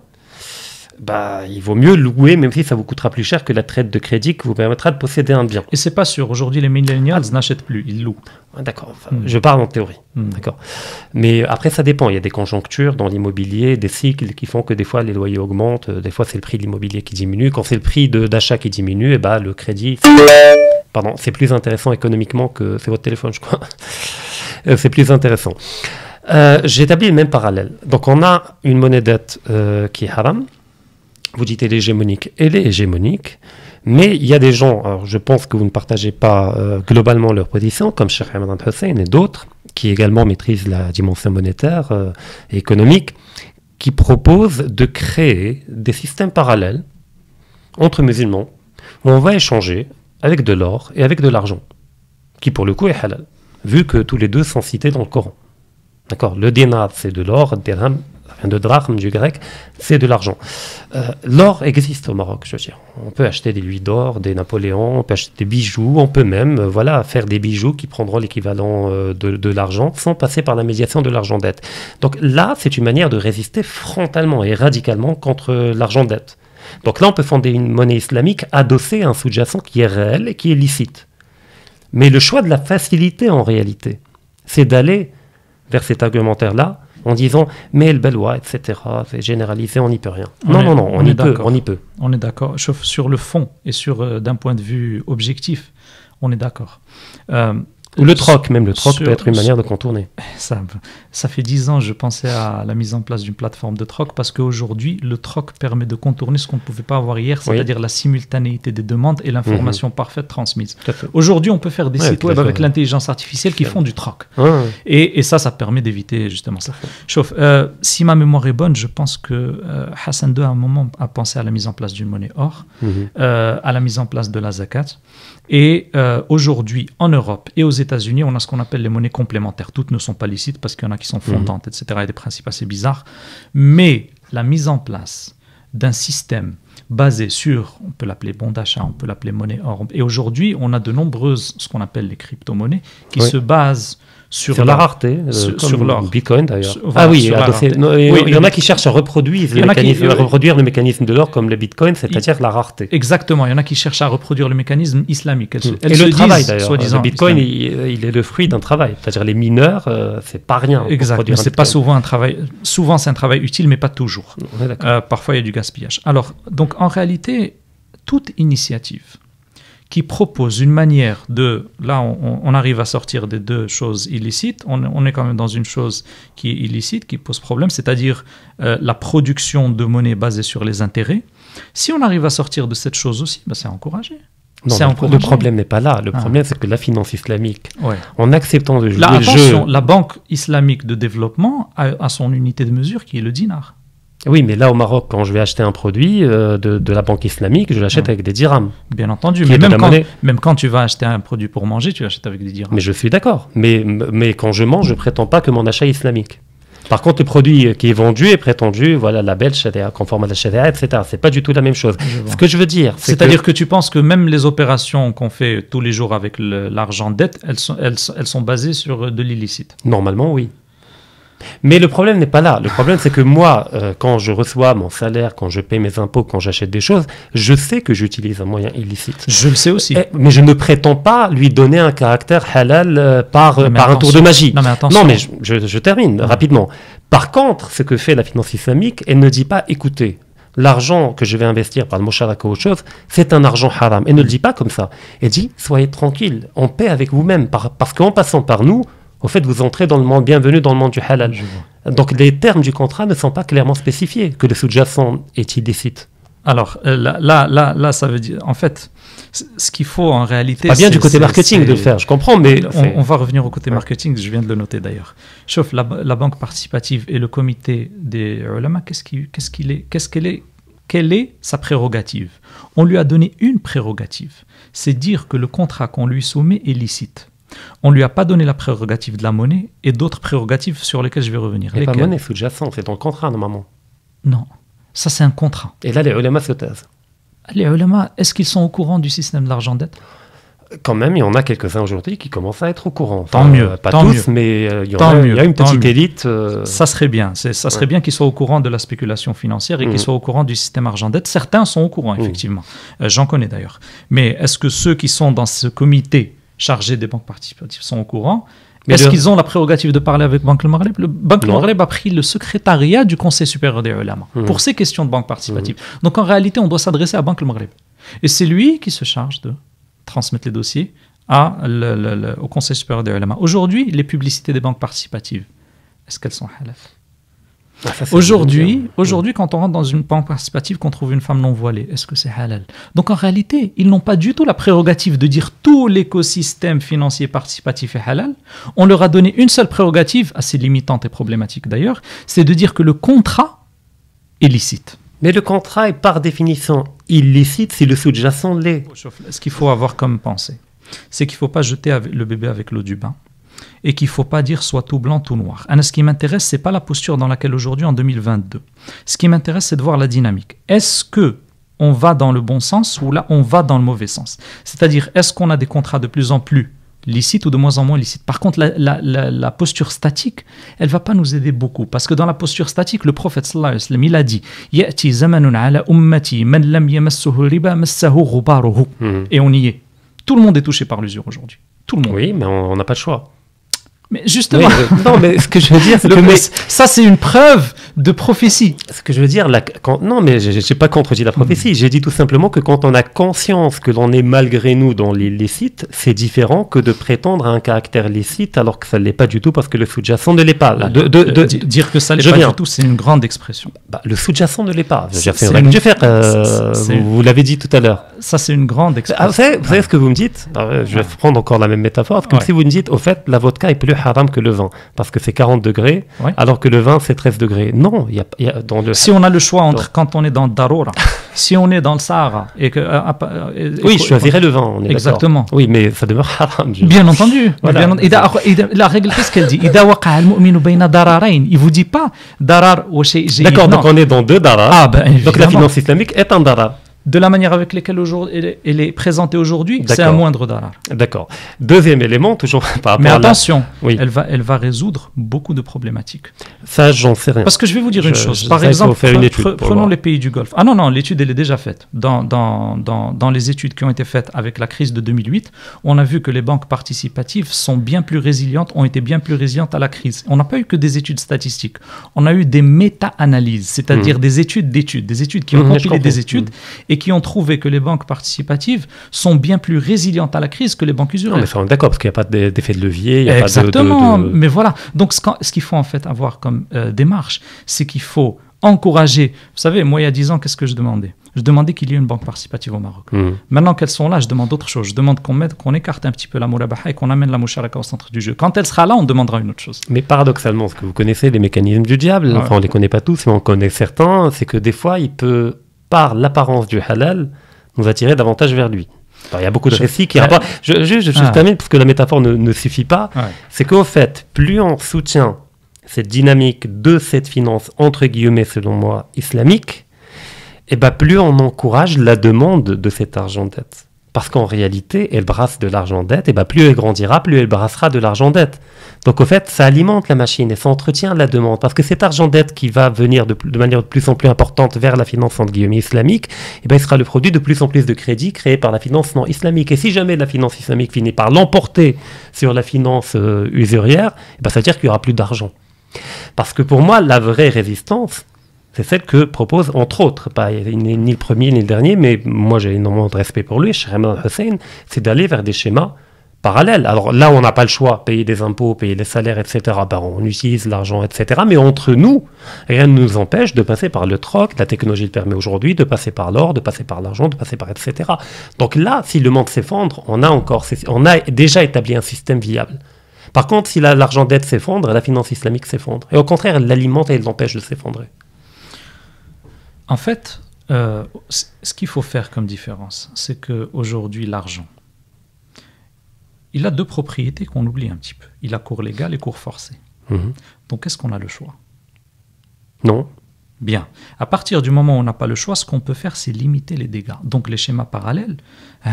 il vaut mieux louer, même si ça vous coûtera plus cher que la traite de crédit qui vous permettra de posséder un bien. Et c'est pas sûr. Aujourd'hui, les millennials n'achètent plus, ils louent. D'accord, je parle en théorie. D'accord. Mais après, ça dépend. Il y a des conjonctures dans l'immobilier, des cycles qui font que des fois, les loyers augmentent. Des fois, c'est le prix de l'immobilier qui diminue. Quand c'est le prix d'achat qui diminue, et le crédit... Pardon, c'est plus intéressant économiquement que... C'est votre téléphone, je crois. C'est plus intéressant. J'établis le même parallèle. Donc, on a une monnaie dette qui est haram. Vous dites elle est hégémonique. Elle est hégémonique. Mais il y a des gens, alors je pense que vous ne partagez pas globalement leur position, comme Cheikh Imran Hussein et d'autres, qui également maîtrisent la dimension monétaire et économique, qui proposent de créer des systèmes parallèles entre musulmans, où on va échanger avec de l'or et avec de l'argent, qui pour le coup est halal, vu que tous les deux sont cités dans le Coran. D'accord ? Le dinar, c'est de l'or, le dirham, de drachme du grec, c'est de l'argent. L'or existe au Maroc, je veux dire. On peut acheter des louis d'or, des Napoléons, on peut acheter des bijoux, on peut même faire des bijoux qui prendront l'équivalent de l'argent sans passer par la médiation de l'argent dette. Donc là, c'est une manière de résister frontalement et radicalement contre l'argent dette. Donc là, on peut fonder une monnaie islamique adossée à un sous-jacent qui est réel et qui est licite. Mais le choix de la facilité, en réalité, c'est d'aller vers cet argumentaire-là en disant « mais le belwa, etc., c'est généralisé, on n'y peut rien ». Non, on y peut. On est d'accord. Sur le fond et d'un point de vue objectif, on est d'accord. Ou le troc, même le troc peut être une manière de contourner. Ça fait 10 ans, je pensais à la mise en place d'une plateforme de troc parce qu'aujourd'hui, le troc permet de contourner ce qu'on ne pouvait pas avoir hier, c'est-à-dire la simultanéité des demandes et l'information parfaite transmise. Aujourd'hui, on peut faire des sites web avec l'intelligence artificielle qui font du troc. Et ça permet d'éviter justement ça. Sauf, si ma mémoire est bonne, je pense que Hassan II, à un moment, a pensé à la mise en place d'une monnaie or, à la mise en place de la zakat. Et aujourd'hui, en Europe et aux États-Unis, on a ce qu'on appelle les monnaies complémentaires. Toutes ne sont pas licites parce qu'il y en a qui sont fondantes, etc. Il y a des principes assez bizarres. Mais la mise en place d'un système basé sur, on peut l'appeler bon d'achat, on peut l'appeler monnaie or. Et aujourd'hui, on a de nombreuses, ce qu'on appelle les crypto-monnaies, qui se basent sur la rareté, sur l'or. Bitcoin d'ailleurs. Il y en a qui cherchent à reproduire le mécanisme de l'or comme le Bitcoin, c'est-à-dire la rareté. Exactement, il y en a qui cherchent à reproduire le mécanisme islamique. Et le travail d'ailleurs. Le Bitcoin, il est le fruit d'un travail. C'est-à-dire les mineurs, c'est pas rien. Exact, mais c'est pas souvent un travail. Souvent c'est un travail utile, mais pas toujours. Parfois il y a du gaspillage. Alors, donc en réalité, toute initiative qui propose une manière de... Là, on arrive à sortir des deux choses illicites. On est quand même dans une chose qui est illicite, qui pose problème, c'est-à-dire la production de monnaie basée sur les intérêts. Si on arrive à sortir de cette chose aussi, c'est encouragé. Non, le problème n'est pas là. Le problème, c'est que la finance islamique, en acceptant de jouer le jeu... La Banque islamique de développement a son unité de mesure qui est le dinar. Oui, mais là au Maroc, quand je vais acheter un produit de la banque islamique, je l'achète avec des dirhams. Bien entendu, mais même quand tu vas acheter un produit pour manger, tu l'achètes avec des dirhams. Mais je suis d'accord. Mais quand je mange, je ne prétends pas que mon achat est islamique. Par contre, le produit qui est vendu est prétendu, label Sharia, conforme à la Sharia, etc. C'est pas du tout la même chose. Ce que je veux dire, c'est-à-dire que tu penses que même les opérations qu'on fait tous les jours avec l'argent dette, elles sont basées sur de l'illicite. Normalement, oui. Mais le problème n'est pas là. Le problème, c'est que moi, quand je reçois mon salaire, quand je paie mes impôts, quand j'achète des choses, je sais que j'utilise un moyen illicite. Je le sais aussi. Mais je ne prétends pas lui donner un caractère halal par un tour de magie. Non, mais je termine rapidement. Par contre, ce que fait la finance islamique, elle ne dit pas, écoutez, l'argent que je vais investir par le mosharaka ou autre chose, c'est un argent haram. Elle ne le dit pas comme ça. Elle dit, soyez tranquille, en paix avec vous-même, parce qu'en passant par nous, au fait, vous entrez dans le monde, bienvenue dans le monde du halal. Donc, les termes du contrat ne sont pas clairement spécifiés, que le sous-jacent est illicite. Alors, là, ça veut dire, en fait, ce qu'il faut en réalité... Pas bien du côté marketing de le faire, je comprends, mais... On va revenir au côté marketing, je viens de le noter d'ailleurs. Sauf la banque participative et le comité des ulama, quelle est sa prérogative? On lui a donné une prérogative, c'est dire que le contrat qu'on lui soumet est licite. On ne lui a pas donné la prérogative de la monnaie et d'autres prérogatives sur lesquelles je vais revenir. Mais pas monnaie sous-jacente, c'est dans le contrat normalement. Non. Ça, c'est un contrat. Et là, les ulama se taisent. Les ulama, est-ce qu'ils sont au courant du système de l'argent-dette? Quand même, il y en a quelques-uns aujourd'hui qui commencent à être au courant. Tant mieux. Pas tant tous, mieux. mais il y Tant a une petite mieux. élite. Ça serait bien. Ça serait bien qu'ils soient au courant de la spéculation financière et qu'ils soient au courant du système argent-dette. Certains sont au courant, effectivement. J'en connais d'ailleurs. Mais est-ce que ceux qui sont dans ce comité chargé des banques participatives sont au courant? Est-ce qu'ils ont la prérogative de parler avec Banque al-Maghreb? Le Banque al-Maghreb a pris le secrétariat du Conseil supérieur des ulama pour ces questions de banque participative. Donc en réalité, on doit s'adresser à Banque al-Maghreb. Et c'est lui qui se charge de transmettre les dossiers au Conseil supérieur des ulama. Aujourd'hui, les publicités des banques participatives, est-ce qu'elles sont halal? Aujourd'hui, quand on rentre dans une banque participative, qu'on trouve une femme non voilée, est-ce que c'est halal? Donc en réalité, ils n'ont pas du tout la prérogative de dire tout l'écosystème financier participatif est halal. On leur a donné une seule prérogative, assez limitante et problématique d'ailleurs, c'est de dire que le contrat est licite. Mais le contrat est par définition illicite si le sous-jacent l'est. Ce qu'il faut avoir comme pensée, c'est qu'il ne faut pas jeter le bébé avec l'eau du bain et qu'il ne faut pas dire soit tout blanc, tout noir. Ce qui m'intéresse, ce n'est pas la posture dans laquelle aujourd'hui, en 2022. Ce qui m'intéresse, c'est de voir la dynamique. Est-ce qu'on va dans le bon sens ou là, on va dans le mauvais sens? C'est-à-dire, est-ce qu'on a des contrats de plus en plus licites ou de moins en moins licites? Par contre, la posture statique, elle ne va pas nous aider beaucoup. Parce que dans la posture statique, le prophète sallallahu alayhi wa sallam, il a dit « Ya'ti zamanun ala ummati man lam yamassuhu riba massahu ghubaruhu » Et on y est. Tout le monde est touché par l'usure aujourd'hui. Tout le monde. Oui, mais on n'a pas le choix. Mais justement, non, mais ce que je veux dire, c'est ça, c'est une preuve de prophétie. Ce que je veux dire, non, mais je n'ai pas contredit la prophétie. J'ai dit tout simplement que quand on a conscience que l'on est malgré nous dans l'illicite, c'est différent que de prétendre à un caractère licite alors que ça ne l'est pas du tout parce que le sous-jacent ne l'est pas. Dire que ça ne l'est pas du tout, c'est une grande expression. Le sous-jacent ne l'est pas. Vous l'avez dit tout à l'heure. Ça, c'est une grande expression. Vous savez ce que vous me dites? Je vais prendre encore la même métaphore. C'est comme si vous me dites, au fait, la vodka est plus haram que le vin, parce que c'est 40 degrés, alors que le vin, c'est 13 degrés. Non, si on a le choix entre quand on est dans le Daroura, si on est dans le Sahara, oui, je choisirais le vin, on est exactement. D'accord. Oui, mais ça demeure haram. Bien entendu. Voilà. La règle, qu'est-ce qu'elle dit? Il vous dit pas darar. D'accord, donc on est dans deux darar. Donc la finance islamique est un darar. De la manière avec laquelle elle est présentée aujourd'hui, c'est un moindre darar. D'accord. Deuxième élément, toujours par rapport mais attention, elle va résoudre beaucoup de problématiques. Ça, j'en sais rien. Parce que je vais vous dire une chose. Par exemple, prenons les pays du Golfe. Ah non, l'étude, elle est déjà faite. Dans les études qui ont été faites avec la crise de 2008, on a vu que les banques participatives sont bien plus résilientes, ont été bien plus résilientes à la crise. On n'a pas eu que des études statistiques. On a eu des méta-analyses, c'est-à-dire des études qui ont compilé des études et qui ont trouvé que les banques participatives sont bien plus résilientes à la crise que les banques usuraires. Non, mais ça, on est d'accord, parce qu'il n'y a pas d'effet de levier. Il y a exactement, mais voilà. Donc, ce qu'il faut en fait avoir comme démarche, c'est qu'il faut encourager. Vous savez, moi, il y a 10 ans, qu'est-ce que je demandais? Je demandais qu'il y ait une banque participative au Maroc. Maintenant qu'elles sont là, je demande autre chose. Je demande qu'on écarte un petit peu la mourabaha et qu'on amène la musharaka au centre du jeu. Quand elle sera là, on demandera une autre chose. Mais paradoxalement, ce que vous connaissez, les mécanismes du diable, enfin, on ne les connaît pas tous, mais on connaît certains, c'est que des fois, il peut, par l'apparence du halal, nous attirer davantage vers lui. Alors, il y a beaucoup de récits qui rapportent. Je termine parce que la métaphore ne suffit pas. C'est qu'au fait, plus on soutient cette dynamique de cette finance, entre guillemets, selon moi, islamique, et plus on encourage la demande de cet argent-dette. Parce qu'en réalité, elle brasse de l'argent-dette, et plus elle grandira, plus elle brassera de l'argent-dette. Donc, au fait, ça alimente la machine et ça entretient la demande. Parce que cet argent-dette qui va venir de manière de plus en plus importante vers la finance, entre guillemets, islamique, il sera le produit de plus en plus de crédits créés par la finance non islamique. Et si jamais la finance islamique finit par l'emporter sur la finance usurière, ça veut dire qu'il n'y aura plus d'argent. Parce que pour moi, la vraie résistance, c'est celle que propose, entre autres, ni le premier ni le dernier, mais moi j'ai énormément de respect pour lui, Cheikh Ahmed Hussein, c'est d'aller vers des schémas parallèles. Alors là, on n'a pas le choix, payer des impôts, payer les salaires, etc. On utilise l'argent, etc. Mais entre nous, rien ne nous empêche de passer par le troc, la technologie le permet aujourd'hui, de passer par l'or, de passer par l'argent, de passer par etc. Donc là, si le monde s'effondre, on a déjà établi un système viable. Par contre, si l'argent-dette s'effondre, la finance islamique s'effondre. Et au contraire, elle l'alimente et elle l'empêche de s'effondrer. En fait, ce qu'il faut faire comme différence, c'est qu'aujourd'hui, l'argent, il a deux propriétés qu'on oublie un petit peu. Il a cours légal et cours forcé. Donc, est-ce qu'on a le choix? Non. Bien. À partir du moment où on n'a pas le choix, ce qu'on peut faire, c'est limiter les dégâts. Donc les schémas parallèles,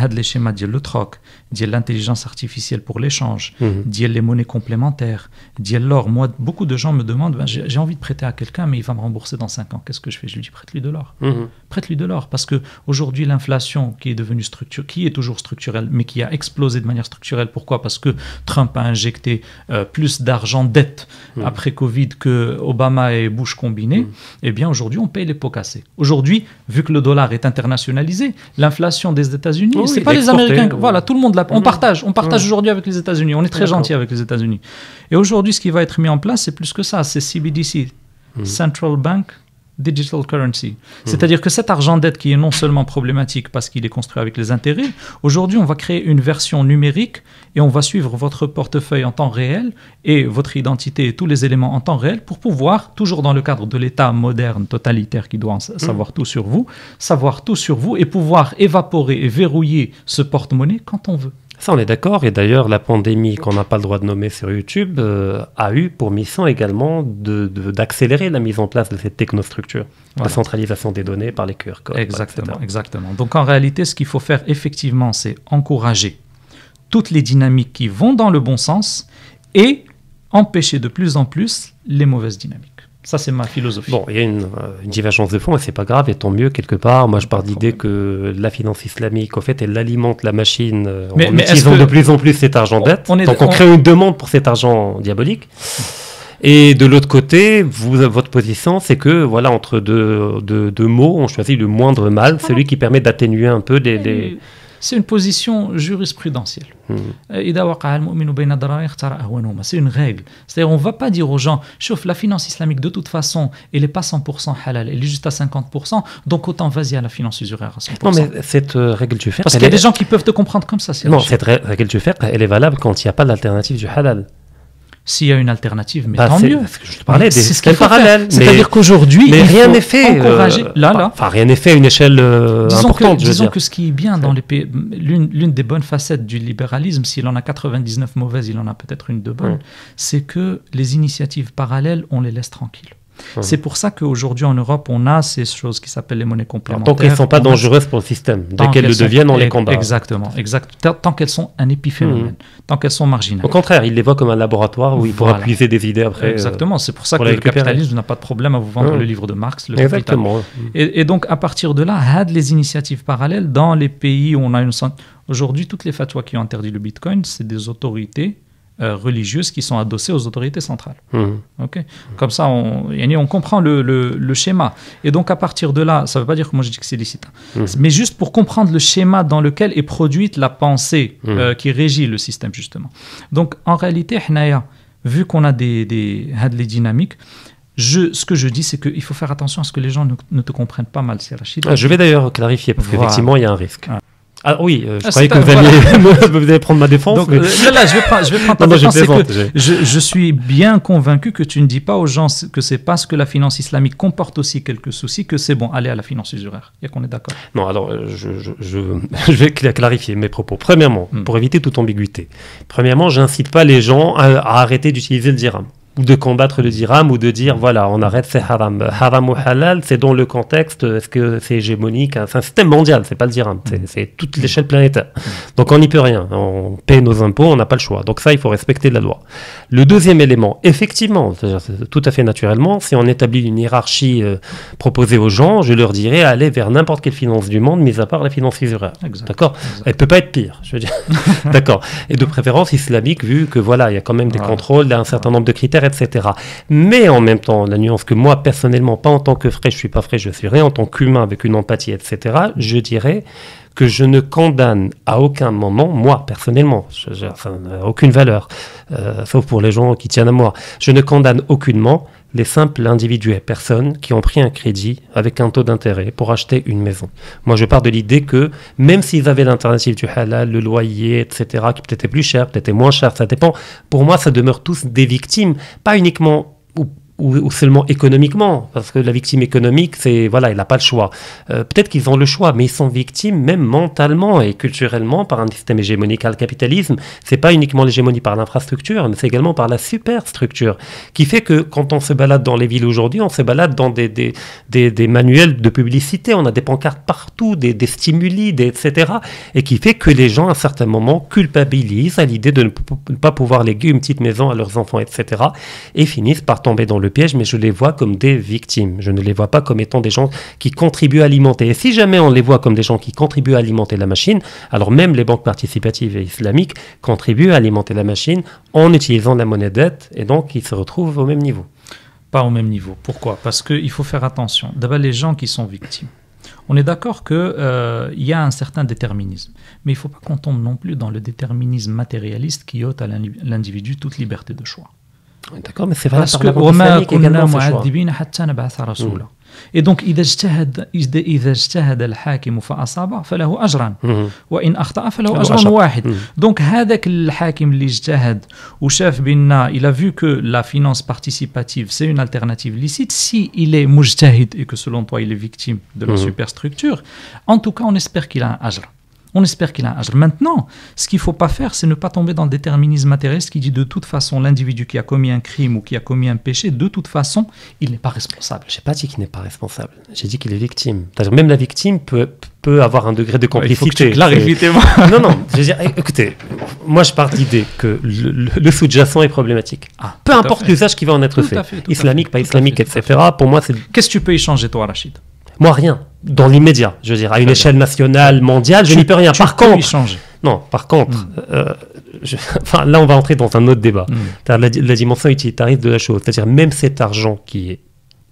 les schémas de le troc, de l'intelligence artificielle pour l'échange, de les monnaies complémentaires, de l'or. Moi, beaucoup de gens me demandent, j'ai envie de prêter à quelqu'un, mais il va me rembourser dans 5 ans. Qu'est-ce que je fais? Je lui dis, prête-lui de l'or. Prête-lui de l'or, parce qu'aujourd'hui, l'inflation qui est devenue structurelle, qui est toujours structurelle, mais qui a explosé de manière structurelle. Pourquoi? Parce que Trump a injecté plus d'argent dette après Covid que Obama et Bush combinés. Eh bien, aujourd'hui, on paye les pots cassés. Aujourd'hui, vu que le dollar est internationalisé, l'inflation des États-Unis, c'est pas les Américains. Voilà, tout le monde l'a. On partage aujourd'hui avec les États-Unis. On est très gentil avec les États-Unis. Et aujourd'hui, ce qui va être mis en place, c'est plus que ça. C'est CBDC, Central Bank Digital Currency. C'est-à-dire que cet argent dette qui est non seulement problématique parce qu'il est construit avec les intérêts, aujourd'hui, on va créer une version numérique et on va suivre votre portefeuille en temps réel et votre identité et tous les éléments en temps réel pour pouvoir, toujours dans le cadre de l'État moderne, totalitaire, qui doit savoir tout sur vous et pouvoir évaporer et verrouiller ce porte-monnaie quand on veut. Ça, on est d'accord. Et d'ailleurs, la pandémie qu'on n'a pas le droit de nommer sur YouTube a eu pour mission également d'accélérer la mise en place de cette technostructure, la centralisation des données par les QR codes. Exactement. Donc, en réalité, ce qu'il faut faire, effectivement, c'est encourager toutes les dynamiques qui vont dans le bon sens et empêcher de plus en plus les mauvaises dynamiques. Ça, c'est ma philosophie. Bon, il y a une divergence de fond et c'est pas grave, et tant mieux quelque part. Moi, je pars d'idée que la finance islamique, en fait, elle alimente la machine en utilisant de plus en plus cet argent dette. Donc, on crée une demande pour cet argent diabolique. Et de l'autre côté, votre position, c'est que, voilà, entre deux mots, on choisit le moindre mal, celui qui permet d'atténuer un peu les... C'est une position jurisprudentielle. C'est une règle. C'est-à-dire, on ne va pas dire aux gens, chauffe, la finance islamique, de toute façon, elle n'est pas 100% halal, elle est juste à 50%, donc autant vas-y à la finance usuraire à 100%. Non, mais cette règle du fiqh... Parce qu'il y a des gens qui peuvent te comprendre comme ça. Non, cette règle du fiqh, elle est valable quand il n'y a pas d'alternative du halal. S'il y a une alternative, mais tant mieux. Parce que je te parlais des systèmes parallèles. C'est-à-dire qu'aujourd'hui, mais rien n'est fait. Enfin, rien n'est fait à une échelle importante. Disons que ce qui est bien dans les pays, l'une des bonnes facettes du libéralisme, s'il en a 99 mauvaises, il en a peut-être une de bonne, c'est que les initiatives parallèles, on les laisse tranquilles. C'est pour ça qu'aujourd'hui en Europe, on a ces choses qui s'appellent les monnaies complémentaires. Tant qu'elles ne sont pas dangereuses pour le système, dès qu'elles le deviennent, on les combat. Exactement. Tant qu'elles sont un épiphénomène, tant qu'elles sont marginales. Au contraire, il les voit comme un laboratoire où il pourra puiser des idées après. Exactement, c'est pour ça que le capitalisme n'a pas de problème à vous vendre le livre de Marx, le Exactement. Et donc, à partir de là, les initiatives parallèles dans les pays où on a une... Aujourd'hui, toutes les fatwas qui ont interdit le Bitcoin, c'est des autorités religieuses qui sont adossées aux autorités centrales. Okay. Comme ça, on comprend le schéma. Et donc, à partir de là, ça ne veut pas dire que moi je dis que c'est licite, mais juste pour comprendre le schéma dans lequel est produite la pensée qui régit le système, justement. Donc, en réalité, vu qu'on a les dynamiques, ce que je dis, c'est qu'il faut faire attention à ce que les gens ne te comprennent pas mal, c'est Rachid. Je vais d'ailleurs clarifier, parce qu'effectivement, il y a un risque. Ah oui, je croyais que vous alliez prendre ma défense. Donc, là, je vais prendre ta défense. Je suis bien convaincu que tu ne dis pas aux gens que c'est parce que la finance islamique comporte aussi quelques soucis que c'est bon, aller à la finance usuraire. Il y a qu'on est d'accord. Non, alors, je vais clarifier mes propos. Premièrement, pour éviter toute ambiguïté. Premièrement, j'incite pas les gens à arrêter d'utiliser le dirham, ou de combattre le dirham, ou de dire, voilà, on arrête, c'est haram. Haram ou halal, c'est dans le contexte, est-ce que c'est hégémonique? C'est un système mondial, c'est pas le dirham, c'est toute l'échelle planétaire. Donc on n'y peut rien, on paie nos impôts, on n'a pas le choix. Donc ça, il faut respecter la loi. Le deuxième élément, effectivement, tout à fait naturellement, si on établit une hiérarchie proposée aux gens, je leur dirais, allez vers n'importe quelle finance du monde, mis à part la finance usuraire. D'accord? Elle peut pas être pire, je veux dire. D'accord. Et de préférence islamique, vu que voilà, il y a quand même des contrôles, il y a un certain nombre de critères, etc. Mais en même temps, la nuance que moi, personnellement, pas en tant que frais, je suis pas frais, je suis rien, en tant qu'humain avec une empathie, etc., je dirais que je ne condamne à aucun moment, moi, personnellement, aucune valeur, sauf pour les gens qui tiennent à moi, je ne condamne aucunement les simples individus et personnes qui ont pris un crédit avec un taux d'intérêt pour acheter une maison. Moi, je pars de l'idée que même s'ils avaient l'alternative du halal, le loyer, etc., qui peut-être est plus cher, peut-être est moins cher, ça dépend. Pour moi, ça demeure tous des victimes, pas uniquement ou ou seulement économiquement, parce que la victime économique, c'est voilà, il n'a pas le choix. Peut-être qu'ils ont le choix, mais ils sont victimes même mentalement et culturellement par un système hégémonique. Le capitalisme, c'est pas uniquement l'hégémonie par l'infrastructure, mais c'est également par la superstructure, qui fait que quand on se balade dans les villes aujourd'hui, on se balade dans des manuels de publicité, on a des pancartes partout, des stimuli, etc. Et qui fait que les gens, à un certain moment, culpabilisent à l'idée de ne pas pouvoir léguer une petite maison à leurs enfants, etc. Et finissent par tomber dans le piège, mais je les vois comme des victimes. Je ne les vois pas comme étant des gens qui contribuent à alimenter. Et si jamais on les voit comme des gens qui contribuent à alimenter la machine, alors même les banques participatives et islamiques contribuent à alimenter la machine en utilisant la monnaie dette, et donc ils se retrouvent au même niveau. Pas au même niveau. Pourquoi? Parce qu'il faut faire attention. D'abord, les gens qui sont victimes. On est d'accord qu'il y a un certain déterminisme. Mais il ne faut pas qu'on tombe non plus dans le déterminisme matérialiste qui ôte à l'individu toute liberté de choix. D'accord, mais c'est vrai. Parce que et donc إذا اجتهد الحاكم فأصاب فله أجران وإن أخطأ فله أجر واحد. Donc هذاك الحاكم اللي اجتهد وشاف بأن il a vu que la finance participative c'est une alternative licite, si il est mujtahid et que selon toi il est victime de la superstructure, en tout cas on espère qu'il a un ajr. On espère qu'il a un ajr. Maintenant, ce qu'il ne faut pas faire, c'est ne pas tomber dans le déterminisme matérialiste qui dit de toute façon, l'individu qui a commis un crime ou qui a commis un péché, de toute façon, il n'est pas responsable. Je n'ai pas dit qu'il n'est pas responsable. J'ai dit qu'il est victime. Même la victime peut avoir un degré de complicité. Il faut que tu clarifies. Non. Je veux dire, écoutez, moi je pars de l'idée que le sous-jacent est problématique. Peu importe l'usage qui va en être fait. Islamique, pas islamique, etc. Pour moi, c'est... Qu'est-ce que tu peux y changer, toi, Rachid? Moi, rien. Dans l'immédiat, je veux dire, à une échelle nationale, mondiale, je n'y peux rien. Par contre, là, on va entrer dans un autre débat. La dimension utilitariste de la chose. C'est-à-dire, même cet argent qui est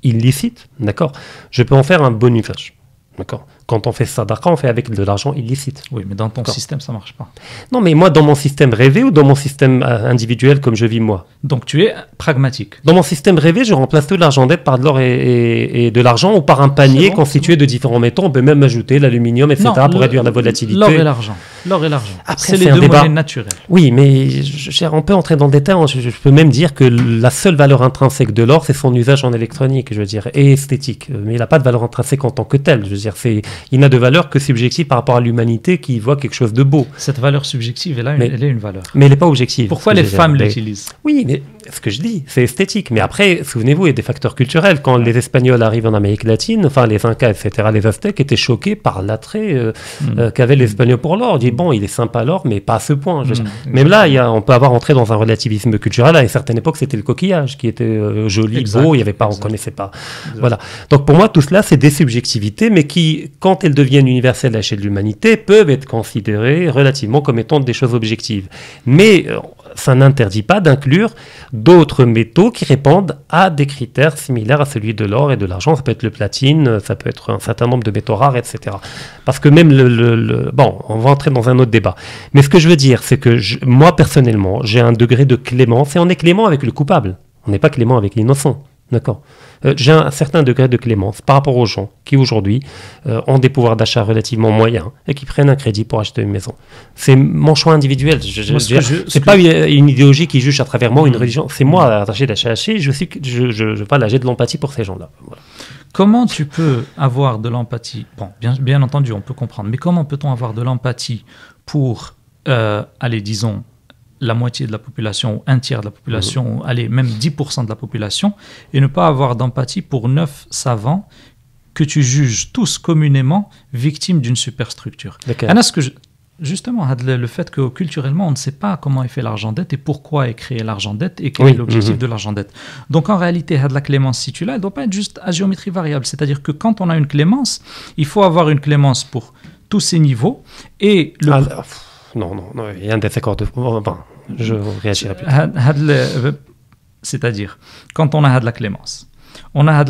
illicite, d'accord, je peux en faire un bon usage. D'accord. Quand on fait sadaqa, on fait avec de l'argent illicite. Oui, mais dans ton système, ça ne marche pas. Non, mais moi, dans mon système rêvé ou dans mon système individuel, comme je vis moi. Donc, tu es pragmatique. Dans mon système rêvé, je remplace tout l'argent dette par de l'or et de l'argent ou par un panier constitué de différents métaux. On peut même ajouter l'aluminium, etc. pour réduire la volatilité. L'or et l'argent. L'or et l'argent. Après, c'est les deux monnaies naturelles. Oui, mais on peut entrer dans le détail. Je peux même dire que la seule valeur intrinsèque de l'or, c'est son usage en électronique, je veux dire, et esthétique. Mais il n'a pas de valeur intrinsèque en tant que tel. Je veux dire, il n'a de valeur que subjective par rapport à l'humanité qui voit quelque chose de beau. Cette valeur subjective, elle est une valeur. Mais elle n'est pas objective. Pourquoi les femmes l'utilisent? Oui, mais ce que je dis, c'est esthétique. Mais après, souvenez-vous, il y a des facteurs culturels. Quand les Espagnols arrivent en Amérique latine, enfin les Incas, etc., les Aztèques étaient choqués par l'attrait qu'avaient les Espagnols pour l'or. Ils disent, bon, il est sympa l'or, mais pas à ce point. Même là, on peut avoir entré dans un relativisme culturel. À une certaine époque, c'était le coquillage qui était joli, beau, il y avait pas, on connaissait pas. Voilà. Donc pour moi, tout cela, c'est des subjectivités, mais qui, quand elles deviennent universelles à l'échelle de l'humanité, peuvent être considérées relativement comme étant des choses objectives. Mais ça n'interdit pas d'inclure d'autres métaux qui répondent à des critères similaires à celui de l'or et de l'argent. Ça peut être le platine, ça peut être un certain nombre de métaux rares, etc. Parce que même bon, on va entrer dans un autre débat. Mais ce que je veux dire, c'est que moi, personnellement, j'ai un degré de clémence, et on est clément avec le coupable. On n'est pas clément avec l'innocent. D'accord. J'ai un certain degré de clémence par rapport aux gens qui aujourd'hui ont des pouvoirs d'achat relativement moyens et qui prennent un crédit pour acheter une maison. C'est mon choix individuel. C'est pas une idéologie qui juge à travers moi, une religion. C'est moi, attaché d'HHC, j'ai de l'empathie pour ces gens-là. Voilà. Comment tu peux avoir de l'empathie? Bon, bien entendu, on peut comprendre. Mais comment peut-on avoir de l'empathie pour, disons, la moitié de la population, un tiers de la population, allez, même 10% de la population, et ne pas avoir d'empathie pour 9 savants que tu juges tous communément victimes d'une superstructure. Justement, le fait que culturellement, on ne sait pas comment est fait l'argent dette et pourquoi est créé l'argent dette et quel est l'objectif de l'argent dette. Donc en réalité, la clémence, si tu l'as, elle ne doit pas être juste à géométrie variable. C'est-à-dire que quand on a une clémence, il faut avoir une clémence pour tous ces niveaux et Non, il y a un désaccord de... Enfin, je réagirai plus tard. C'est-à-dire, quand on a de la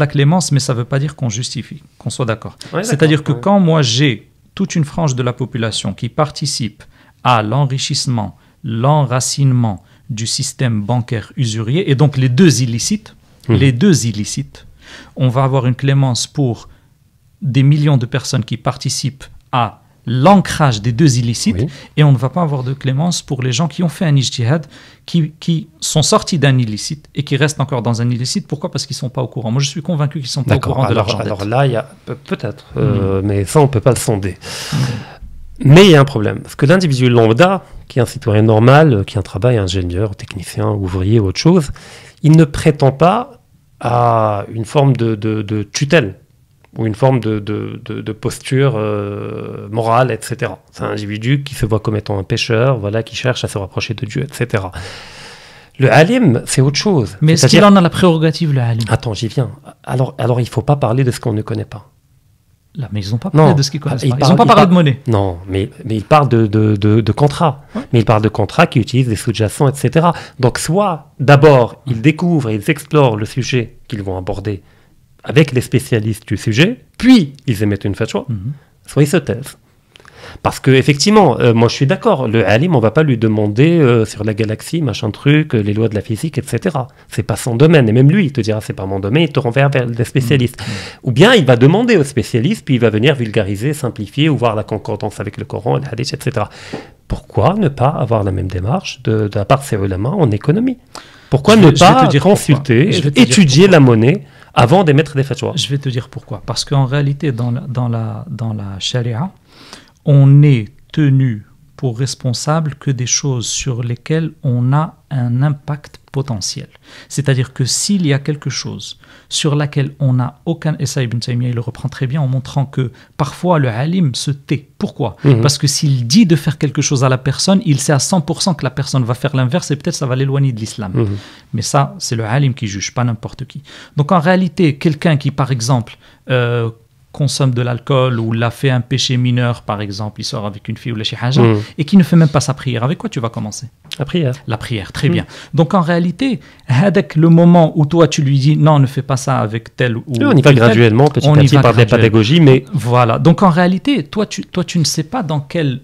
clémence, mais ça ne veut pas dire qu'on justifie, qu'on soit d'accord. Ouais, c'est-à-dire que quand moi j'ai toute une frange de la population qui participe à l'enrichissement, l'enracinement du système bancaire usurier, et donc les deux illicites, on va avoir une clémence pour des millions de personnes qui participent à l'ancrage des deux illicites, Oui. et on ne va pas avoir de clémence pour les gens qui ont fait un ijtihad, qui sont sortis d'un illicite et qui restent encore dans un illicite. Pourquoi? Parce qu'ils ne sont pas au courant. Moi, je suis convaincu qu'ils ne sont pas au courant de l'argent. Alors là, il y a peut-être, mais ça, on ne peut pas le sonder. Mais il y a un problème. Parce que l'individu lambda, qui est un citoyen normal, qui a un travail, ingénieur, technicien, ouvrier ou autre chose, il ne prétend pas à une forme de tutelle ou une forme de posture morale, etc. C'est un individu qui se voit comme étant un pécheur, voilà, qui cherche à se rapprocher de Dieu, etc. Le alim, c'est autre chose. Mais est-ce qu'il en a la prérogative, le alim? Attends, j'y viens. Alors il ne faut pas parler de ce qu'on ne connaît pas. Là, mais ils n'ont pas parlé de ce qu'ils connaissent pas. Ils n'ont pas il parlé de monnaie. Non, mais ils parlent de contrats. Ouais. Mais ils parlent de contrats qui utilisent des sous-jacents, etc. Donc, soit, d'abord, ils découvrent et ils explorent le sujet qu'ils vont aborder avec les spécialistes du sujet, puis ils émettent une fatwa, soit ils se taisent. Parce que effectivement, moi je suis d'accord, le alim, on va pas lui demander sur la galaxie, machin truc, les lois de la physique, etc. C'est pas son domaine. Et même lui, il te dira c'est pas mon domaine, il te renverra vers des spécialistes. Ou bien il va demander aux spécialistes, puis il va venir vulgariser, simplifier, ou voir la concordance avec le Coran, le hadith, etc. Pourquoi ne pas avoir la même démarche de la part de ces ulama en économie? Pourquoi ne pas consulter, étudier la monnaie avant d'émettre des fatwas? Je vais te dire pourquoi. Parce qu'en réalité, dans la charia, on est tenu pour responsable que des choses sur lesquelles on a un impact potentiel. C'est-à-dire que s'il y a quelque chose sur laquelle on n'a aucun... Et ça, Ibn Taymiyyah, il le reprend très bien en montrant que parfois le alim se tait. Pourquoi? Parce que s'il dit de faire quelque chose à la personne, il sait à 100% que la personne va faire l'inverse et peut-être ça va l'éloigner de l'islam. Mais ça, c'est le alim qui juge, pas n'importe qui. Donc en réalité, quelqu'un qui, par exemple... consomme de l'alcool ou l'a fait un péché mineur, par exemple, il sort avec une fille ou la chihaja, et qui ne fait même pas sa prière, avec quoi tu vas commencer? La prière. La prière, très bien. Donc en réalité, avec le moment où toi tu lui dis non, ne fais pas ça avec tel ou on y va graduellement, petit à petit, par des pédagogies, mais... Voilà, donc en réalité, toi tu ne sais pas dans quelle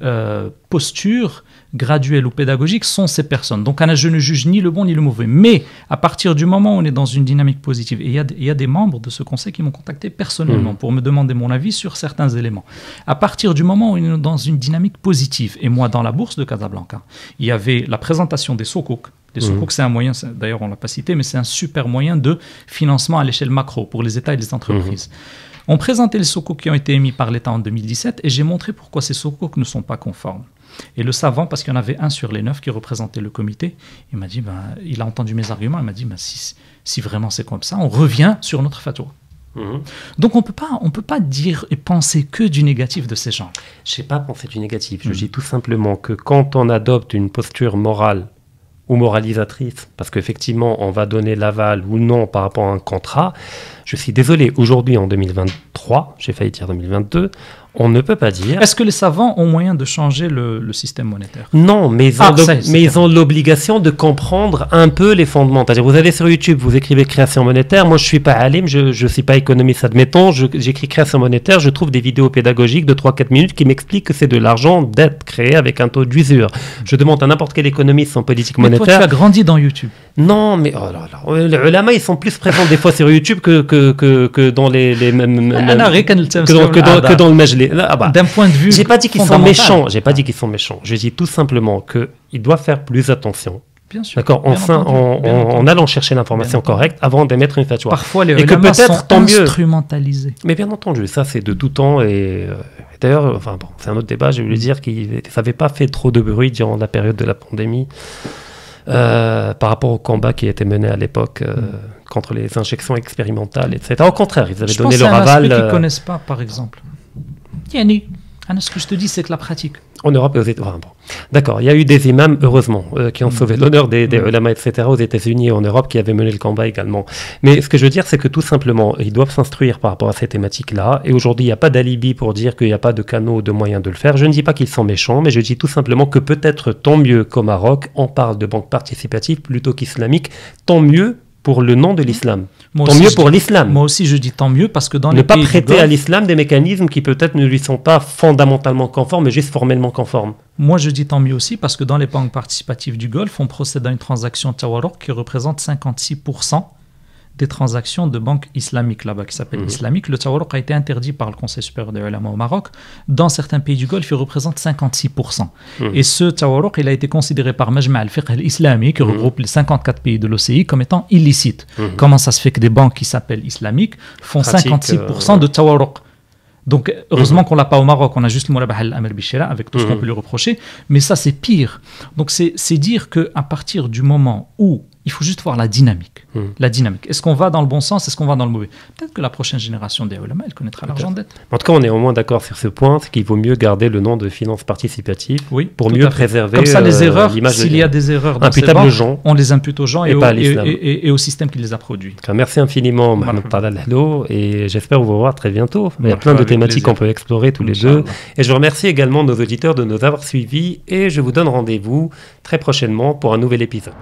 posture graduelle ou pédagogique sont ces personnes. Donc je ne juge ni le bon ni le mauvais. Mais à partir du moment où on est dans une dynamique positive, et il y a des membres de ce conseil qui m'ont contacté personnellement pour me demander mon avis sur certains éléments. À partir du moment où on est dans une dynamique positive, et moi dans la bourse de Casablanca, il y avait la présentation des soukouk. Les soukouk, c'est un moyen, d'ailleurs on ne l'a pas cité, mais c'est un super moyen de financement à l'échelle macro pour les États et les entreprises. On présentait les soukouk qui ont été émis par l'État en 2017 et j'ai montré pourquoi ces soukouk ne sont pas conformes. Et le savant, parce qu'il y en avait un sur les 9 qui représentait le comité, il m'a dit, il a entendu mes arguments, il m'a dit, si vraiment c'est comme ça, on revient sur notre fatwa. Donc on peut pas dire et penser que du négatif de ces gens. Je n'ai pas pensé du négatif, je dis tout simplement que quand on adopte une posture morale ou moralisatrice, parce qu'effectivement on va donner l'aval ou non par rapport à un contrat, je suis désolé, aujourd'hui en 2023, j'ai failli dire 2022, on ne peut pas dire... Est-ce que les savants ont moyen de changer le système monétaire? Non, mais ils ont l'obligation de comprendre un peu les fondements. C'est-à-dire, vous allez sur YouTube, vous écrivez création monétaire. Moi, je ne suis pas alim, je ne suis pas économiste, admettons. J'écris création monétaire, je trouve des vidéos pédagogiques de 3-4 minutes qui m'expliquent que c'est de l'argent dette créé avec un taux d'usure. Je demande à n'importe quel économiste en politique monétaire... Toi, tu as grandi dans YouTube. Non, mais oh là là, les ulama, ils sont plus présents des fois sur YouTube que dans que dans le majlis. D'un point de vue j'ai pas dit qu'ils sont méchants. J'ai pas dit qu'ils sont méchants. Je dis tout simplement qu'ils doivent faire plus attention. Bien sûr. D'accord. En allant chercher l'information correcte avant d'émettre une fatwa. Parfois, les ulama sont instrumentalisés. Mais bien entendu, ça c'est de tout temps. Et d'ailleurs, enfin bon, c'est un autre débat. Je voulais dire qu'ils n'avaient pas fait trop de bruit durant la période de la pandémie. Par rapport au combat qui était mené à l'époque contre les injections expérimentales, etc. Au contraire, ils avaient donné leur aval. Je pense qu'ils ne connaissent pas, par exemple. Yanni, ce que je te dis, c'est que la pratique. En Europe et aux États-Unis. Enfin, bon. D'accord, il y a eu des imams, heureusement, qui ont sauvé l'honneur des ulama, etc., aux États-Unis et en Europe, qui avaient mené le combat également. Mais ce que je veux dire, c'est que tout simplement, ils doivent s'instruire par rapport à ces thématiques-là. Et aujourd'hui, il n'y a pas d'alibi pour dire qu'il n'y a pas de canaux, de moyens de le faire. Je ne dis pas qu'ils sont méchants, mais je dis tout simplement que peut-être tant mieux qu'au Maroc, on parle de banque participative plutôt qu'islamique, tant mieux pour le nom de l'islam. Tant mieux pour l'islam. Moi aussi, je dis tant mieux parce que dans les pays... Ne pas prêter à l'islam des mécanismes qui peut-être ne lui sont pas fondamentalement conformes, mais juste formellement conformes. Moi, je dis tant mieux aussi parce que dans les banques participatives du Golfe, on procède à une transaction Tawarok qui représente 56% des transactions de banques islamiques là-bas, qui s'appelle islamique. Le tawarruq a été interdit par le Conseil supérieur des ulama au Maroc. Dans certains pays du Golfe, il représente 56%. Et ce tawarruq, il a été considéré par Majma' al-Fiqh al-Islami, qui regroupe les 54 pays de l'OCI, comme étant illicite. Comment ça se fait que des banques qui s'appellent islamiques font 56% de tawarruq? Donc, heureusement qu'on ne l'a pas au Maroc, on a juste le Moulabah al-Amr Bishira, avec tout ce qu'on peut lui reprocher. Mais ça, c'est pire. Donc, c'est dire qu'à partir du moment où il faut juste voir la dynamique. La dynamique. Est-ce qu'on va dans le bon sens? Est-ce qu'on va dans le mauvais? Peut-être que la prochaine génération des ulama, elle connaîtra l'argent dette. En tout cas, on est au moins d'accord sur ce point, c'est qu'il vaut mieux garder le nom de finance participative pour mieux préserver comme ça, les erreurs, l'image s'il y a des erreurs dans ces banques, on les impute aux gens et au système qui les a produits. Merci infiniment, Mohamed Talal Ahlo, et j'espère vous revoir très bientôt. Il y a plein de thématiques qu'on peut explorer tous les deux. Et je remercie également nos auditeurs de nous avoir suivis, et je vous donne rendez-vous très prochainement pour un nouvel épisode.